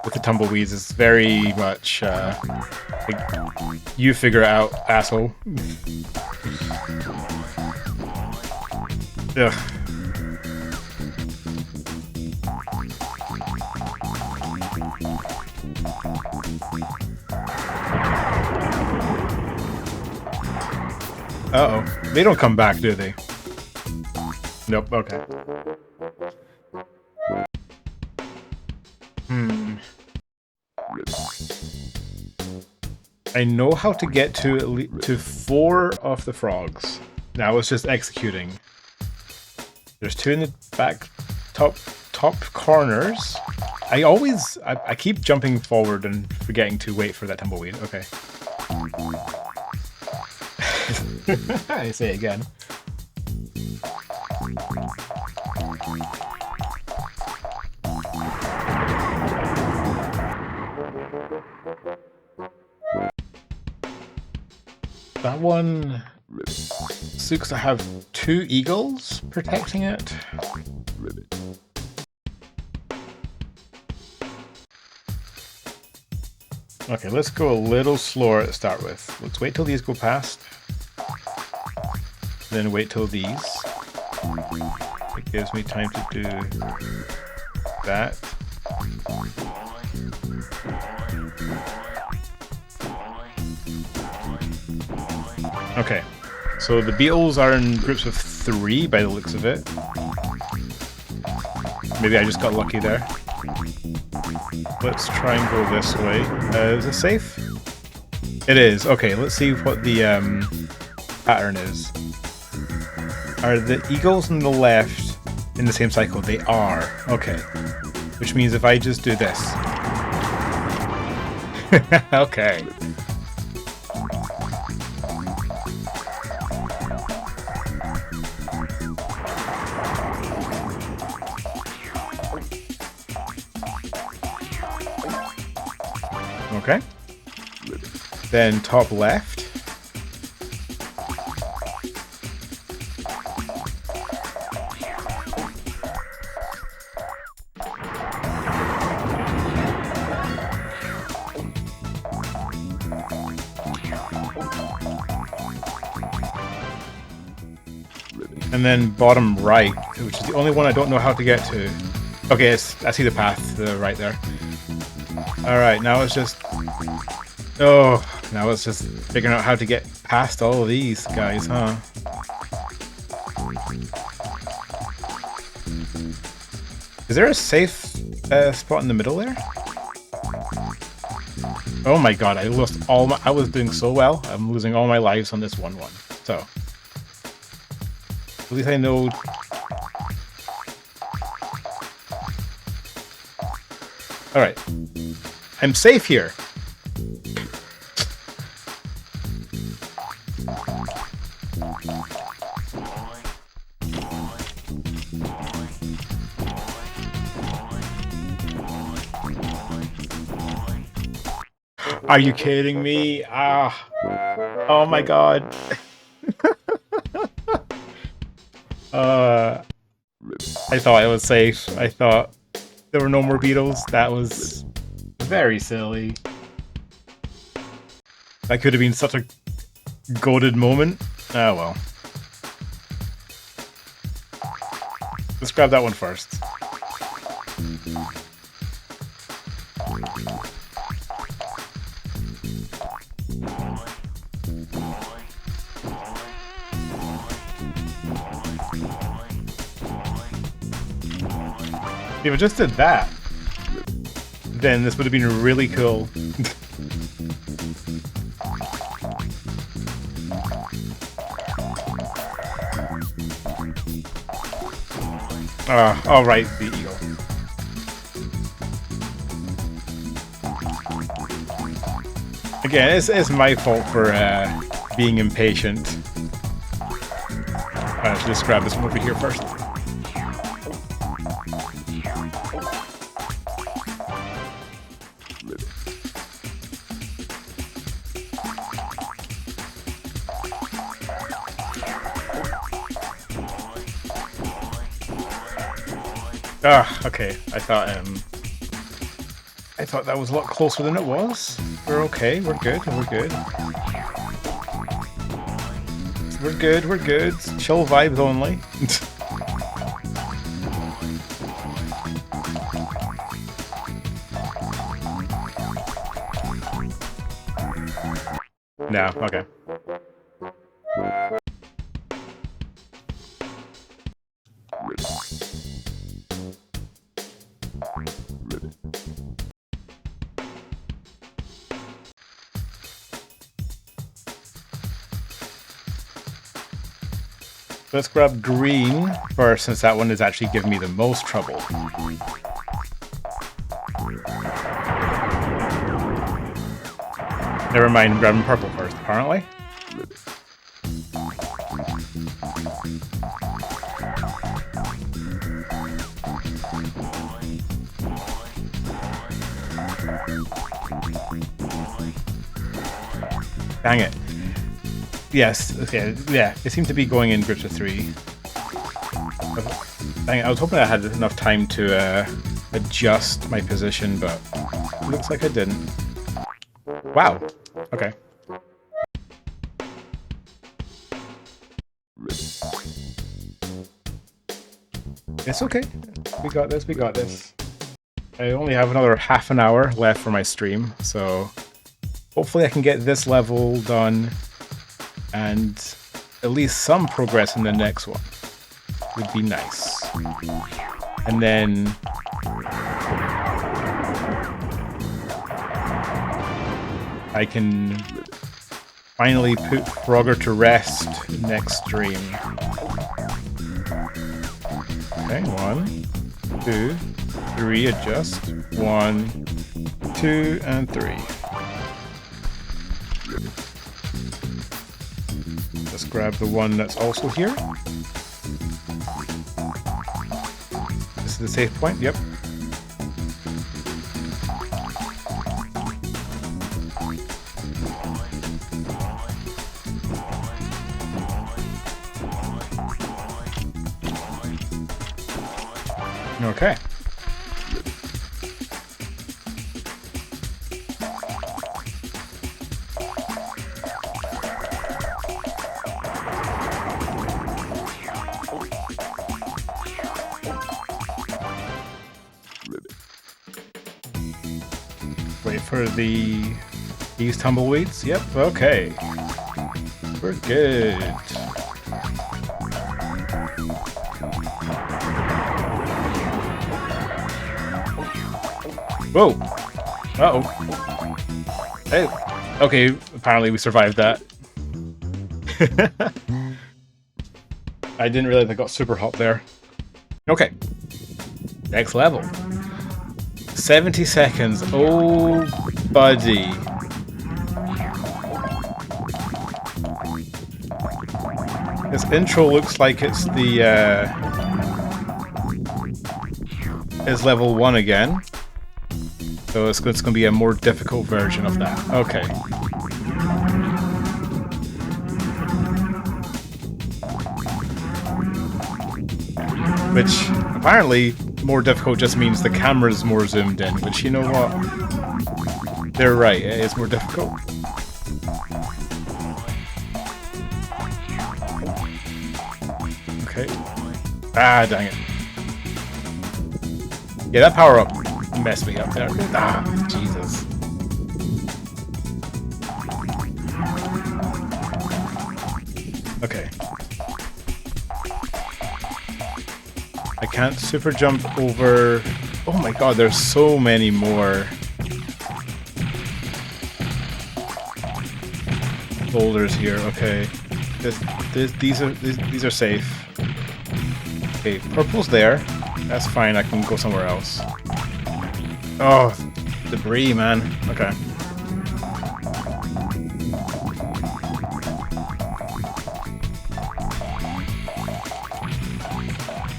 with the tumbleweeds is very much like, you figure it out, asshole. Ugh. Uh-oh. They don't come back, do they? Nope, okay. I know how to get to 4 of the frogs. Now it's just executing. There's 2 in the back top corners. I keep jumping forward and forgetting to wait for that tumbleweed. Okay. I say it again. That one looks to have 2 eagles protecting it. Okay, let's go a little slower to start with. Let's wait till these go past. Then wait till these. It gives me time to do that. Okay, so the beetles are in groups of 3 by the looks of it. Maybe I just got lucky there. Let's try and go this way. Is it safe? It is. Okay, let's see what the pattern is. Are the eagles on the left in the same cycle? They are. Okay. Which means if I just do this. Okay. Okay. Then top left. And then bottom right, which is the only one I don't know how to get to. Okay, I see the path to the right there. Alright, now it's just... Oh, now it's just figuring out how to get past all of these guys, huh? Is there a safe spot in the middle there? Oh my god, I lost all my... I was doing so well. I'm losing all my lives on this 1-1. So... At least I know... Alright. I'm safe here. Are you kidding me? Ah. Oh my god. I thought I was safe. I thought there were no more beetles. That was very silly. That could have been such a goated moment. Ah, well. Let's grab that one first. If I just did that, then this would have been really cool. Alright, the eagle. Again, it's my fault for being impatient. Let's just grab this one over here first. Okay. I thought that was a lot closer than it was. We're okay. We're good. We're good. We're good. We're good. Chill vibes only. No. Okay. Let's grab green first, since that one is actually giving me the most trouble. Never mind, I'm grabbing purple first, apparently. Dang it. Yes, okay, yeah, it seemed to be going in groups of 3. Dang it, I was hoping I had enough time to adjust my position, but it looks like I didn't. Wow, okay. It's okay, we got this, we got this. I only have another half an hour left for my stream, so hopefully I can get this level done and at least some progress in the next one would be nice. And then I can finally put Frogger to rest next stream. Okay, 1, 2, 3, adjust. 1, 2, and 3. Let's grab the one that's also here. This is the safe point, yep. Okay. Wait for these tumbleweeds. Yep, okay. We're good. Whoa! Uh-oh. Hey. Okay, apparently we survived that. I didn't realize I got super hot there. Okay. Next level. 70 seconds. Oh, buddy. This intro looks like it's the, is level 1 again. So it's going to be a more difficult version of that. Okay. Which, apparently, more difficult just means the camera's more zoomed in, which, you know what? They're right, it is more difficult. Okay. Ah, dang it. Yeah, that power-up messed me up there. Ah, Jesus. Okay. I can't super jump over... Oh my god, there's so many more boulders here. Okay. These are safe. Okay, purple's there. That's fine, I can go somewhere else. Oh, debris, man. Okay.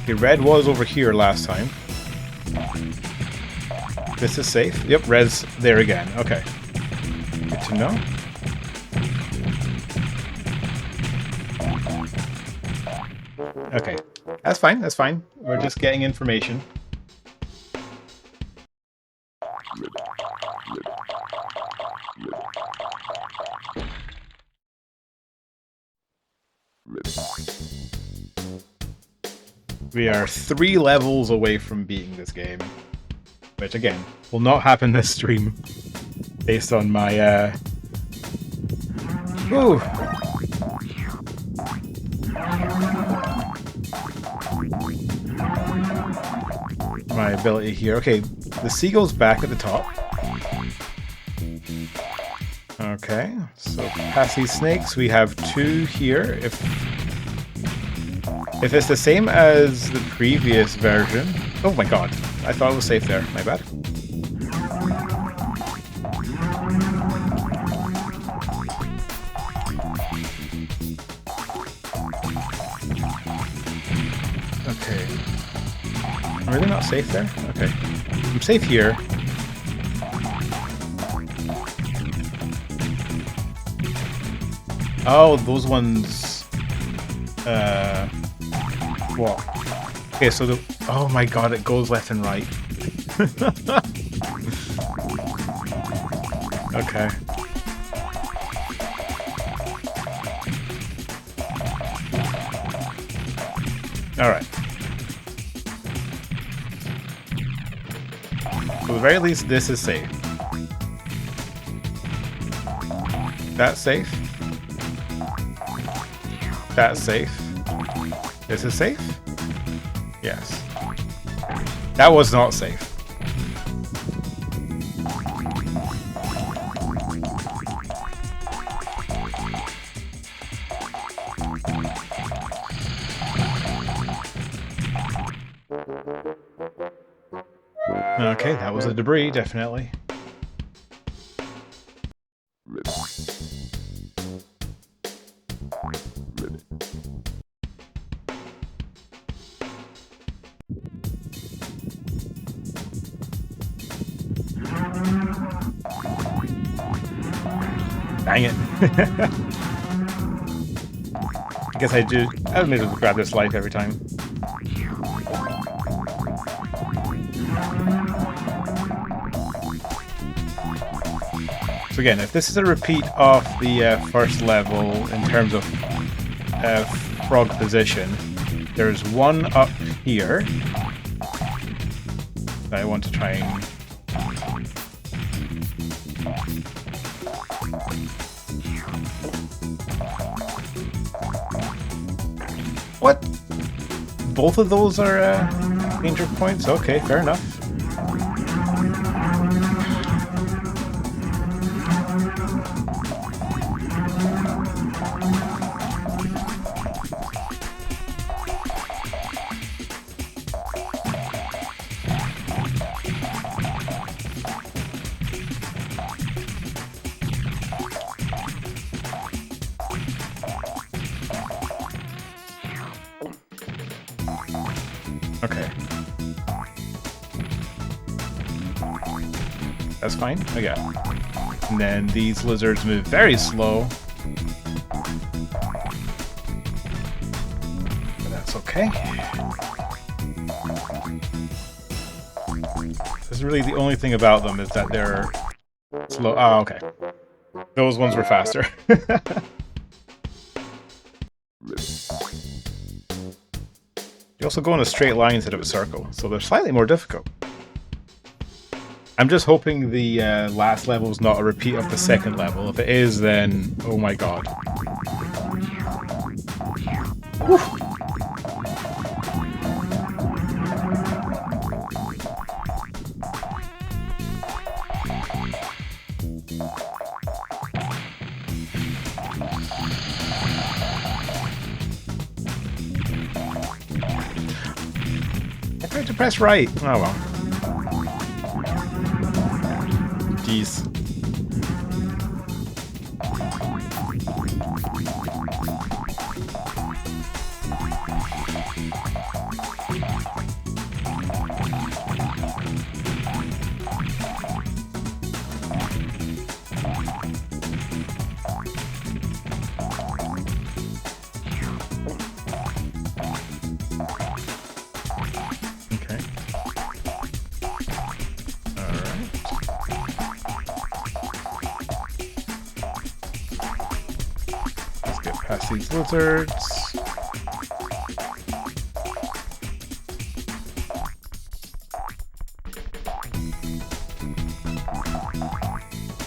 Okay, red was over here last time. This is safe. Yep, red's there again. Okay. Good to know. Okay. That's fine, that's fine. We're just getting information. We are 3 levels away from beating this game. Which, again, will not happen this stream. Based on my, Woo! My ability here. Okay, the seagull's back at the top. Okay, so past these snakes, we have 2 here. If it's the same as the previous version... Oh my god, I thought it was safe there. My bad. Okay. I'm really not safe there? Okay. I'm safe here. Oh, those ones... What? Okay, so the... Oh my god, it goes left and right. Okay. Alright. So at the very least, this is safe. That's safe. That's safe. This is safe? Yes. That was not safe. Okay, that was a debris, definitely. Dang it. I guess I may as well grab this life every time. So again, if this is a repeat of the first level in terms of frog position, there's one up here that I want to try and... What? Both of those are danger points? Okay, fair enough. Okay. That's fine. I got it. And then these lizards move very slow. But that's okay. This is really the only thing about them is that they're slow. Oh, okay. Those ones were faster. You also go in a straight line instead of a circle, so they're slightly more difficult. I'm just hoping the last level is not a repeat of the second level. If it is, then oh my god. Whew. I tried to press right. Oh well. Jeez. Past these lizards.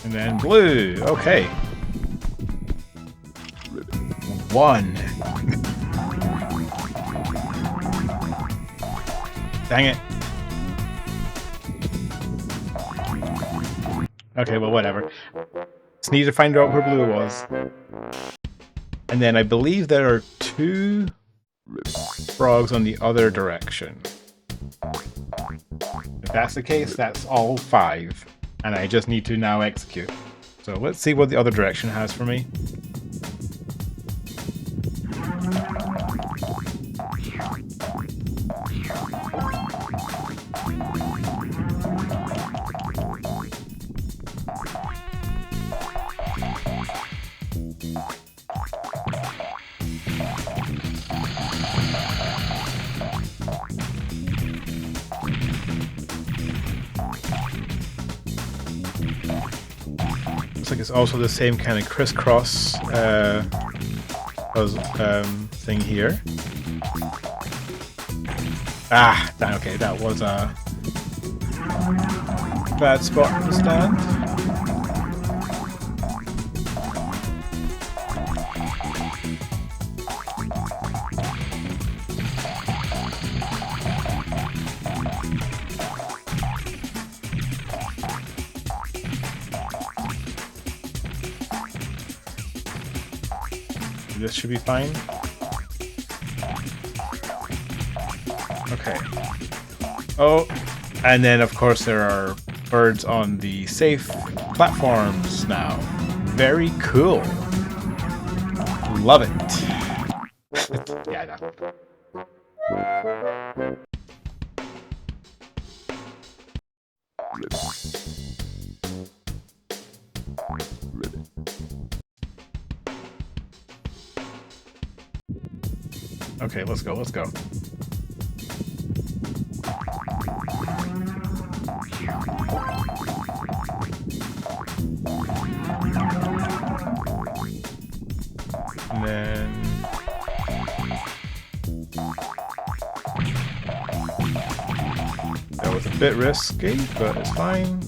And then blue. Okay. One. Dang it. Okay, well, whatever. Just need to find out where blue was. And then I believe there are 2 frogs on the other direction. If that's the case, that's all 5. And I just need to now execute. So let's see what the other direction has for me. Looks like it's also the same kind of crisscross thing here. Ah, okay, that was a bad spot to stand. This should be fine. Okay. Oh, And then, of course, there are birds on the safe platforms now. Very cool. Love it. Yeah, I know. Okay, let's go, let's go. And then... that was a bit risky, but it's fine.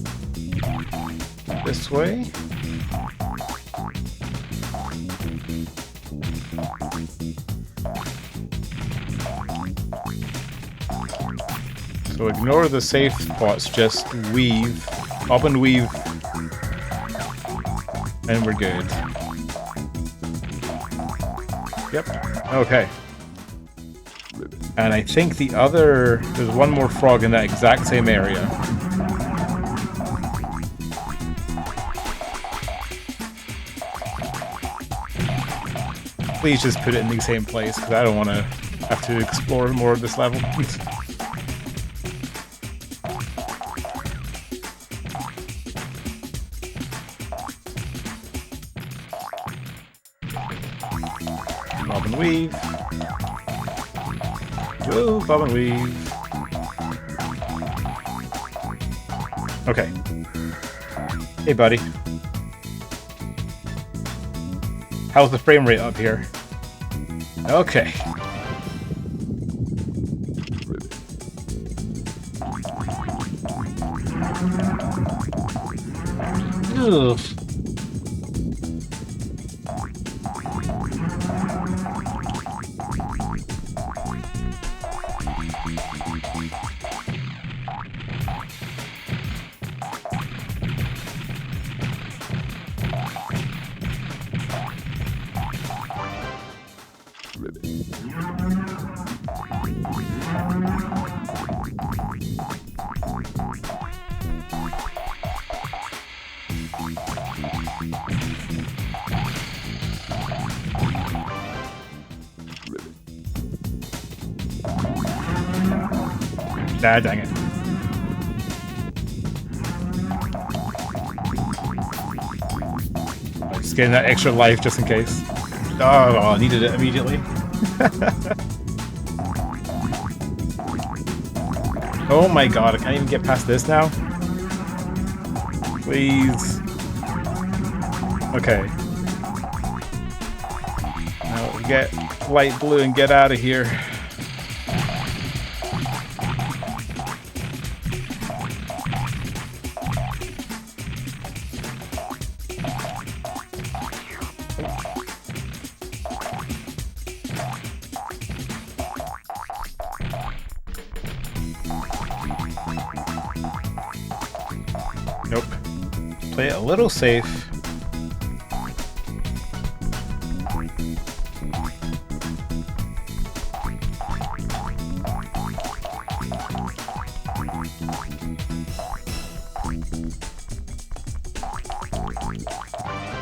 This way. So ignore the safe spots, just weave, up and weave, and we're good. Yep, okay. And I think there's one more frog in that exact same area. Please just put it in the same place, because I don't want to have to explore more of this level. Bob and weave. Woo, bob and weave. Okay. Hey, buddy. How's the frame rate up here? Okay. Ugh. Ah, dang it. Just getting that extra life just in case. Oh, I needed it immediately. Oh my god, I can't even get past this now? Please. Okay. Now get light blue and get out of here. Nope. Play it a little safe.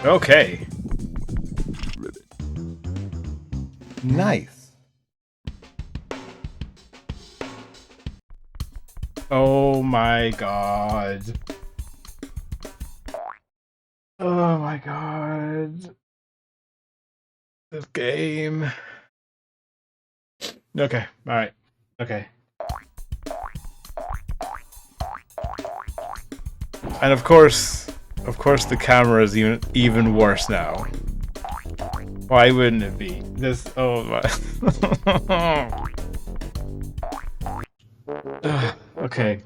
Okay. Nice. Oh my god. Oh my god. This game. Okay, alright. Okay. And of course the camera is even worse now. Why wouldn't it be? This, oh my. Okay.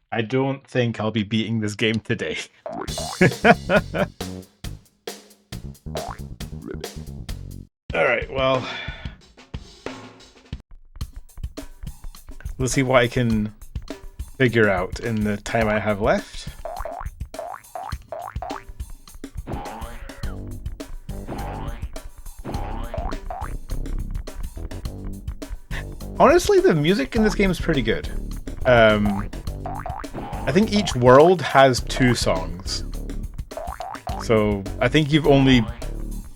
I don't think I'll be beating this game today. Alright, well... let's see what I can figure out in the time I have left. Honestly, the music in this game is pretty good. I think each world has 2 songs. So I think you've only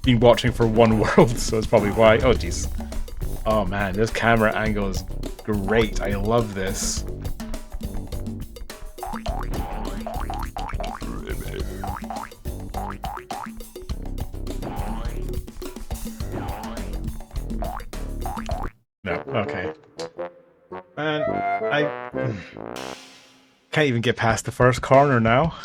been watching for one world, so that's probably why. Oh, jeez. Oh man, this camera angle is great. I love this. No, okay. And I can't even get past the first corner now.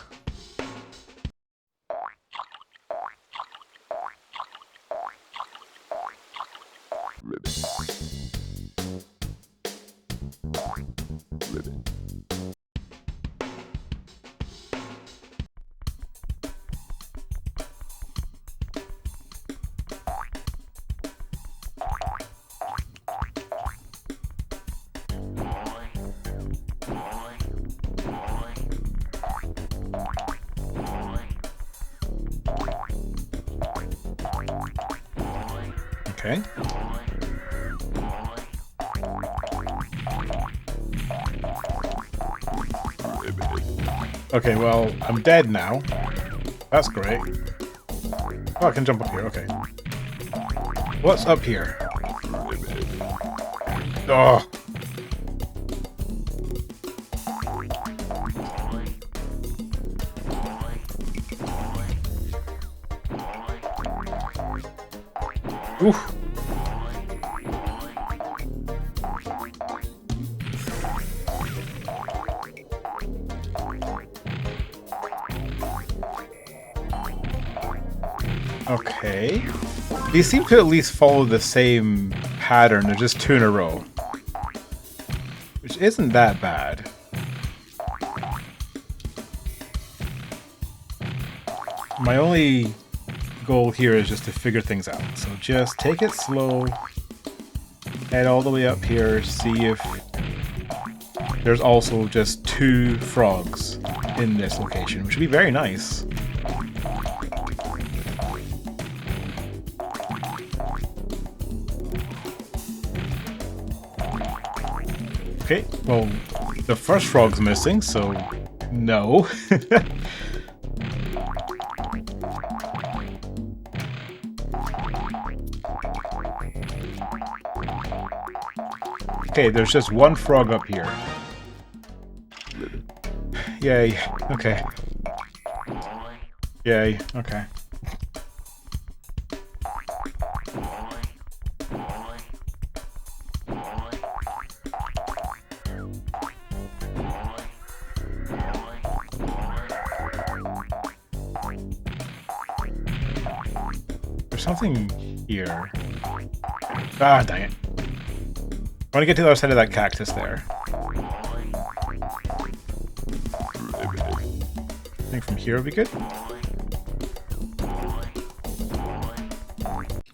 Okay. Okay, well, I'm dead now. That's great. Oh, I can jump up here, okay. What's up here? Oh! Oof! Okay. These seem to at least follow the same pattern. They're just 2 in a row. Which isn't that bad. My only goal here is just to figure things out. So just take it slow. Head all the way up here. See if there's also just 2 frogs in this location, which would be very nice. Okay, well, the first frog's missing, so no. Okay, there's just 1 frog up here. Yay, okay. Yay, okay. There's something here. Ah, dang it. I want to get to the other side of that cactus there. I think from here would be good.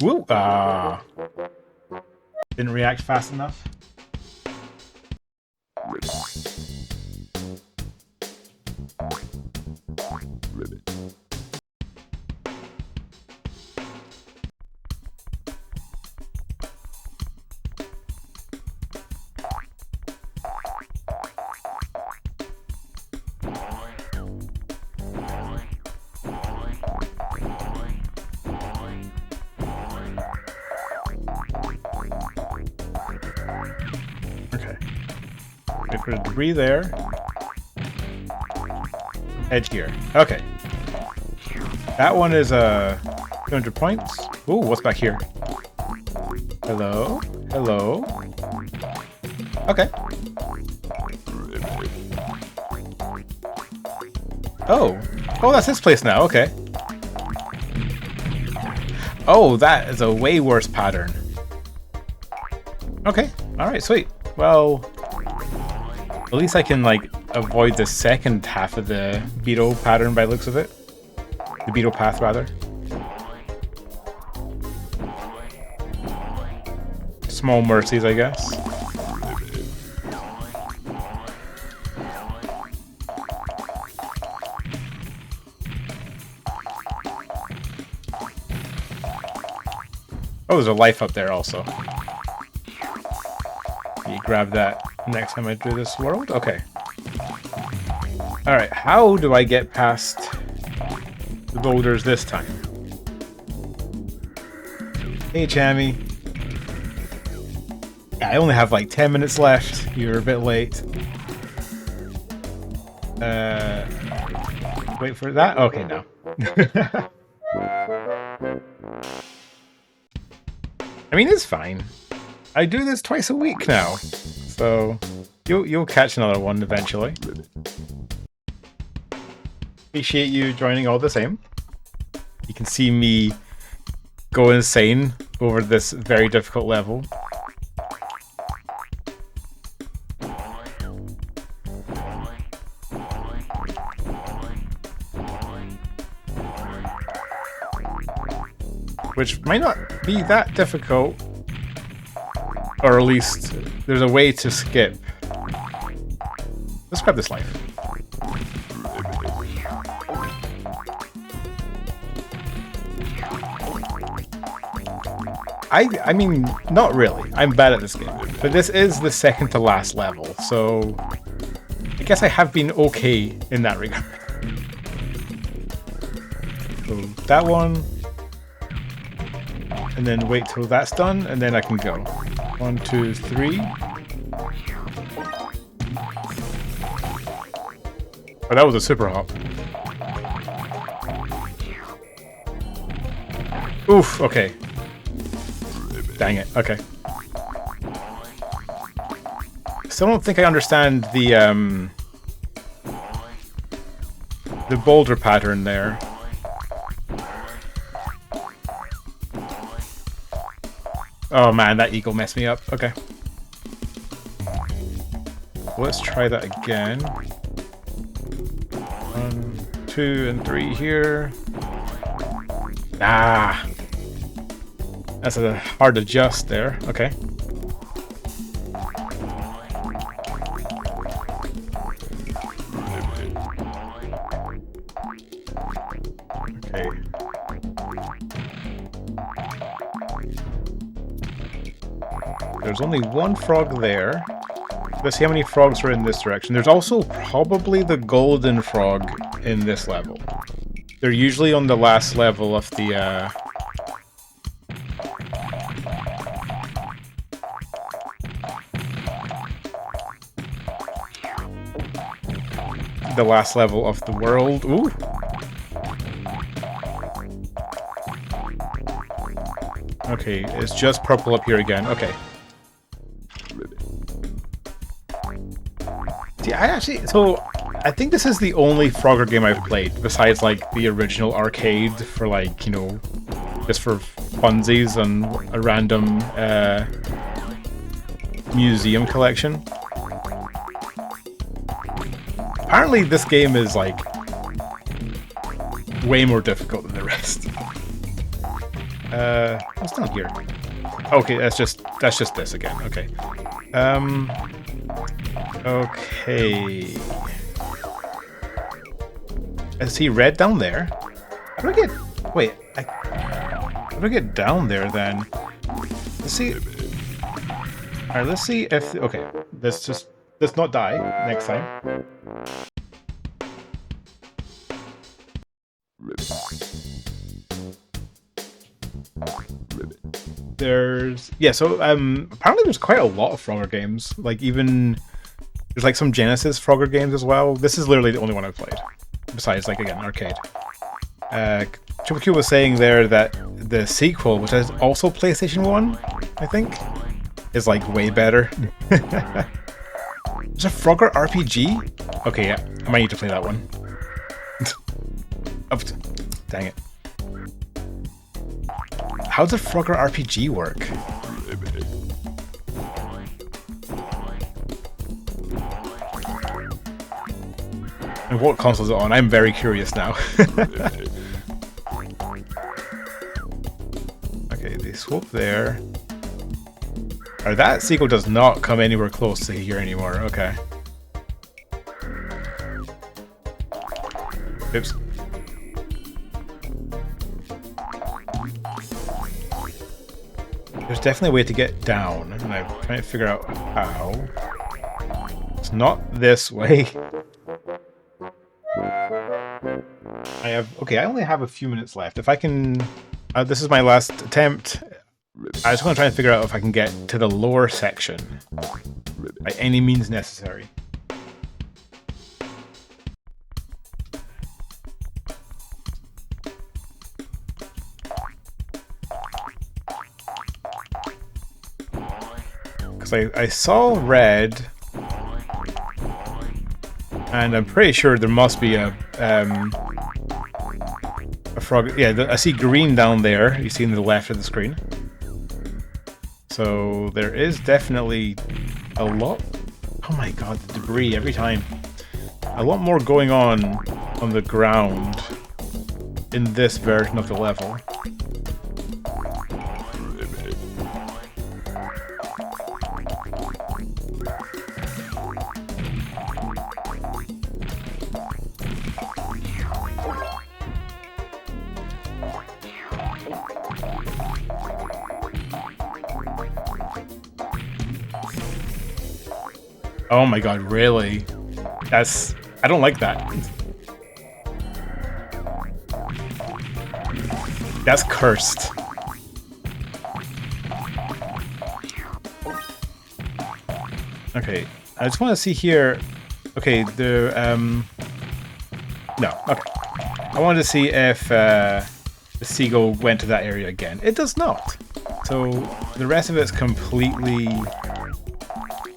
Woo! Ah. Didn't react fast enough. Okay. Wait for the debris there. Edge here. Okay. That one is 200 points. Ooh, what's back here? Hello? Hello? Okay. Oh. Oh, that's this place now. Okay. Oh, that is a way worse pattern. Okay. Alright, sweet. Well, at least I can, like, avoid the second half of the beetle pattern by the looks of it. The beetle path, rather. Small mercies, I guess. Oh, there's a life up there also. You grab that next time I do this world? Okay. Alright, how do I get past the boulders this time? Hey, Chammy. I only have like 10 minutes left. You're a bit late. Wait for that? Okay, no. I mean, it's fine. I do this twice a week now, so you'll catch another one eventually. Appreciate you joining all the same. You can see me go insane over this very difficult level. Which might not be that difficult, or at least there's a way to skip. Let's grab this life. I mean, not really. I'm bad at this game. But this is the second to last level, so I guess I have been okay in that regard. So that one. And then wait till that's done, and then I can go. 1, 2, 3. Oh, that was a super hop. Oof, okay. Dang it, okay. Still don't think I understand the boulder pattern there. Oh man, that eagle messed me up. Okay. Let's try that again. 1, 2, and 3 here. Ah! That's a hard adjust there. Okay. Okay. There's only one frog there. Let's see how many frogs are in this direction. There's also probably the golden frog in this level. They're usually on the last level of the last level of the world. Ooh. Okay, it's just purple up here again. Okay. See, I think this is the only Frogger game I've played, besides, like, the original arcade for, like, you know, just for funsies and a random, museum collection. Apparently this game is, like, way more difficult than the rest. What's down here? Okay, that's just this again. Okay. Okay. I see red down there. How do I get... Wait, how do I get down there then? Let's see... Alright, let's see if... Okay, let's not die next time. So apparently there's quite a lot of Frogger games. Like, even there's like some Genesis Frogger games as well. This is literally the only one I've played, besides, like, again, arcade. Triple Q was saying there that the sequel, which is also PlayStation 1, I think, is like way better. There's a Frogger RPG? Okay, yeah, I might need to play that one. Oh, dang it. How does a Frogger RPG work? And what console is it on? I'm very curious now. Okay, they swoop there. Or that sequel does not come anywhere close to here anymore. Okay. Oops. There's definitely a way to get down, and I'm trying to figure out how. It's not this way. Okay, I only have a few minutes left. If I can... this is my last attempt. I just want to try and figure out if I can get to the lower section by any means necessary. Because I saw red, and I'm pretty sure there must be a frog. Yeah, I see green down there. You see on the left of the screen. So there is definitely a lot. Oh my god, the debris every time. A lot more going on the ground in this version of the level. Oh my god, really? I don't like that. That's cursed. Okay, I just want to see here. Okay, no, okay. I wanted to see if the seagull went to that area again. It does not. So the rest of it's completely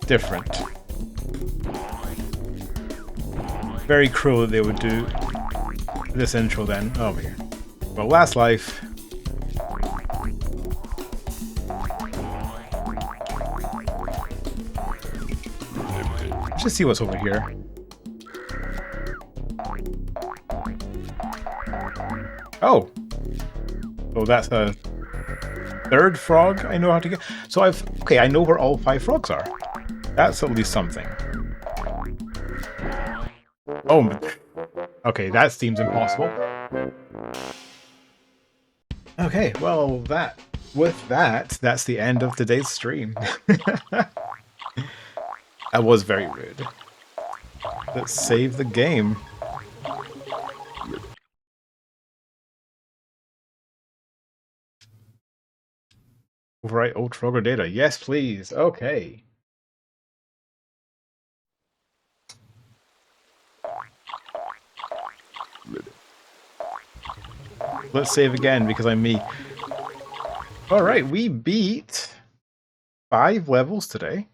different. Very cruel that they would do this intro then. Oh, here. Well, last life. Let's just see what's over here. Oh. Oh, that's a third frog I know how to get. So okay, I know where all 5 frogs are. That's at least something. Oh, okay, that seems impossible. Okay, well, that's the end of today's stream. I was very rude. Let's save the game. Overwrite old Frogger data. Yes, please. Okay. Let's save again because I'm me. Alright, we beat 5 levels today.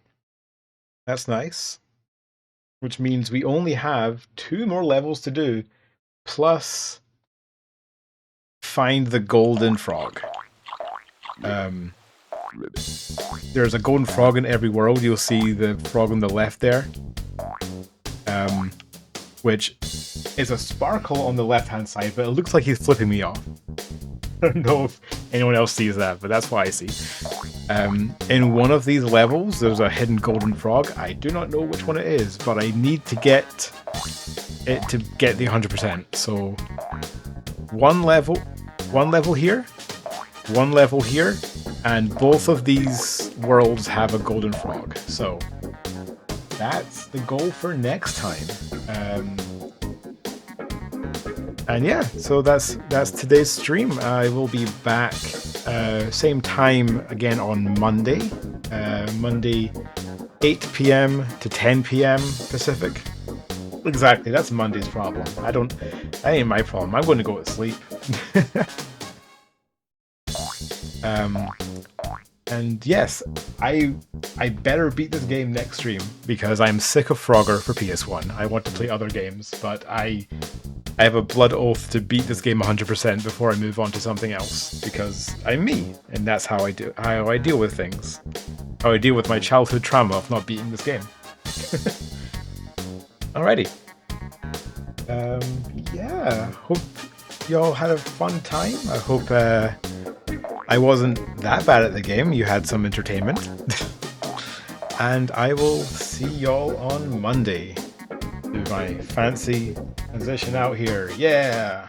That's nice. Which means we only have 2 more levels to do, plus find the golden frog. There's a golden frog in every world. You'll see the frog on the left there. Which is a sparkle on the left-hand side, but it looks like he's flipping me off. I don't know if anyone else sees that, but that's what I see. In one of these levels, there's a hidden golden frog. I do not know which one it is, but I need to get it to get the 100%. So, one level here, one level here, and both of these worlds have a golden frog. So, that's the goal for next time. And yeah, so that's today's stream. I will be back same time again on Monday. Monday 8 p.m. to 10 p.m. Pacific. Exactly, that's Monday's problem. That ain't my problem. I'm going to go to sleep. And yes, I better beat this game next stream because I'm sick of Frogger for PS1. I want to play other games, but I have a blood oath to beat this game 100% before I move on to something else because I'm me, and that's how I deal with things. How I deal with my childhood trauma of not beating this game. Alrighty. Yeah, hope y'all had a fun time. I hope I wasn't that bad at the game. You had some entertainment. And I will see y'all on Monday. Do my fancy transition out here. Yeah!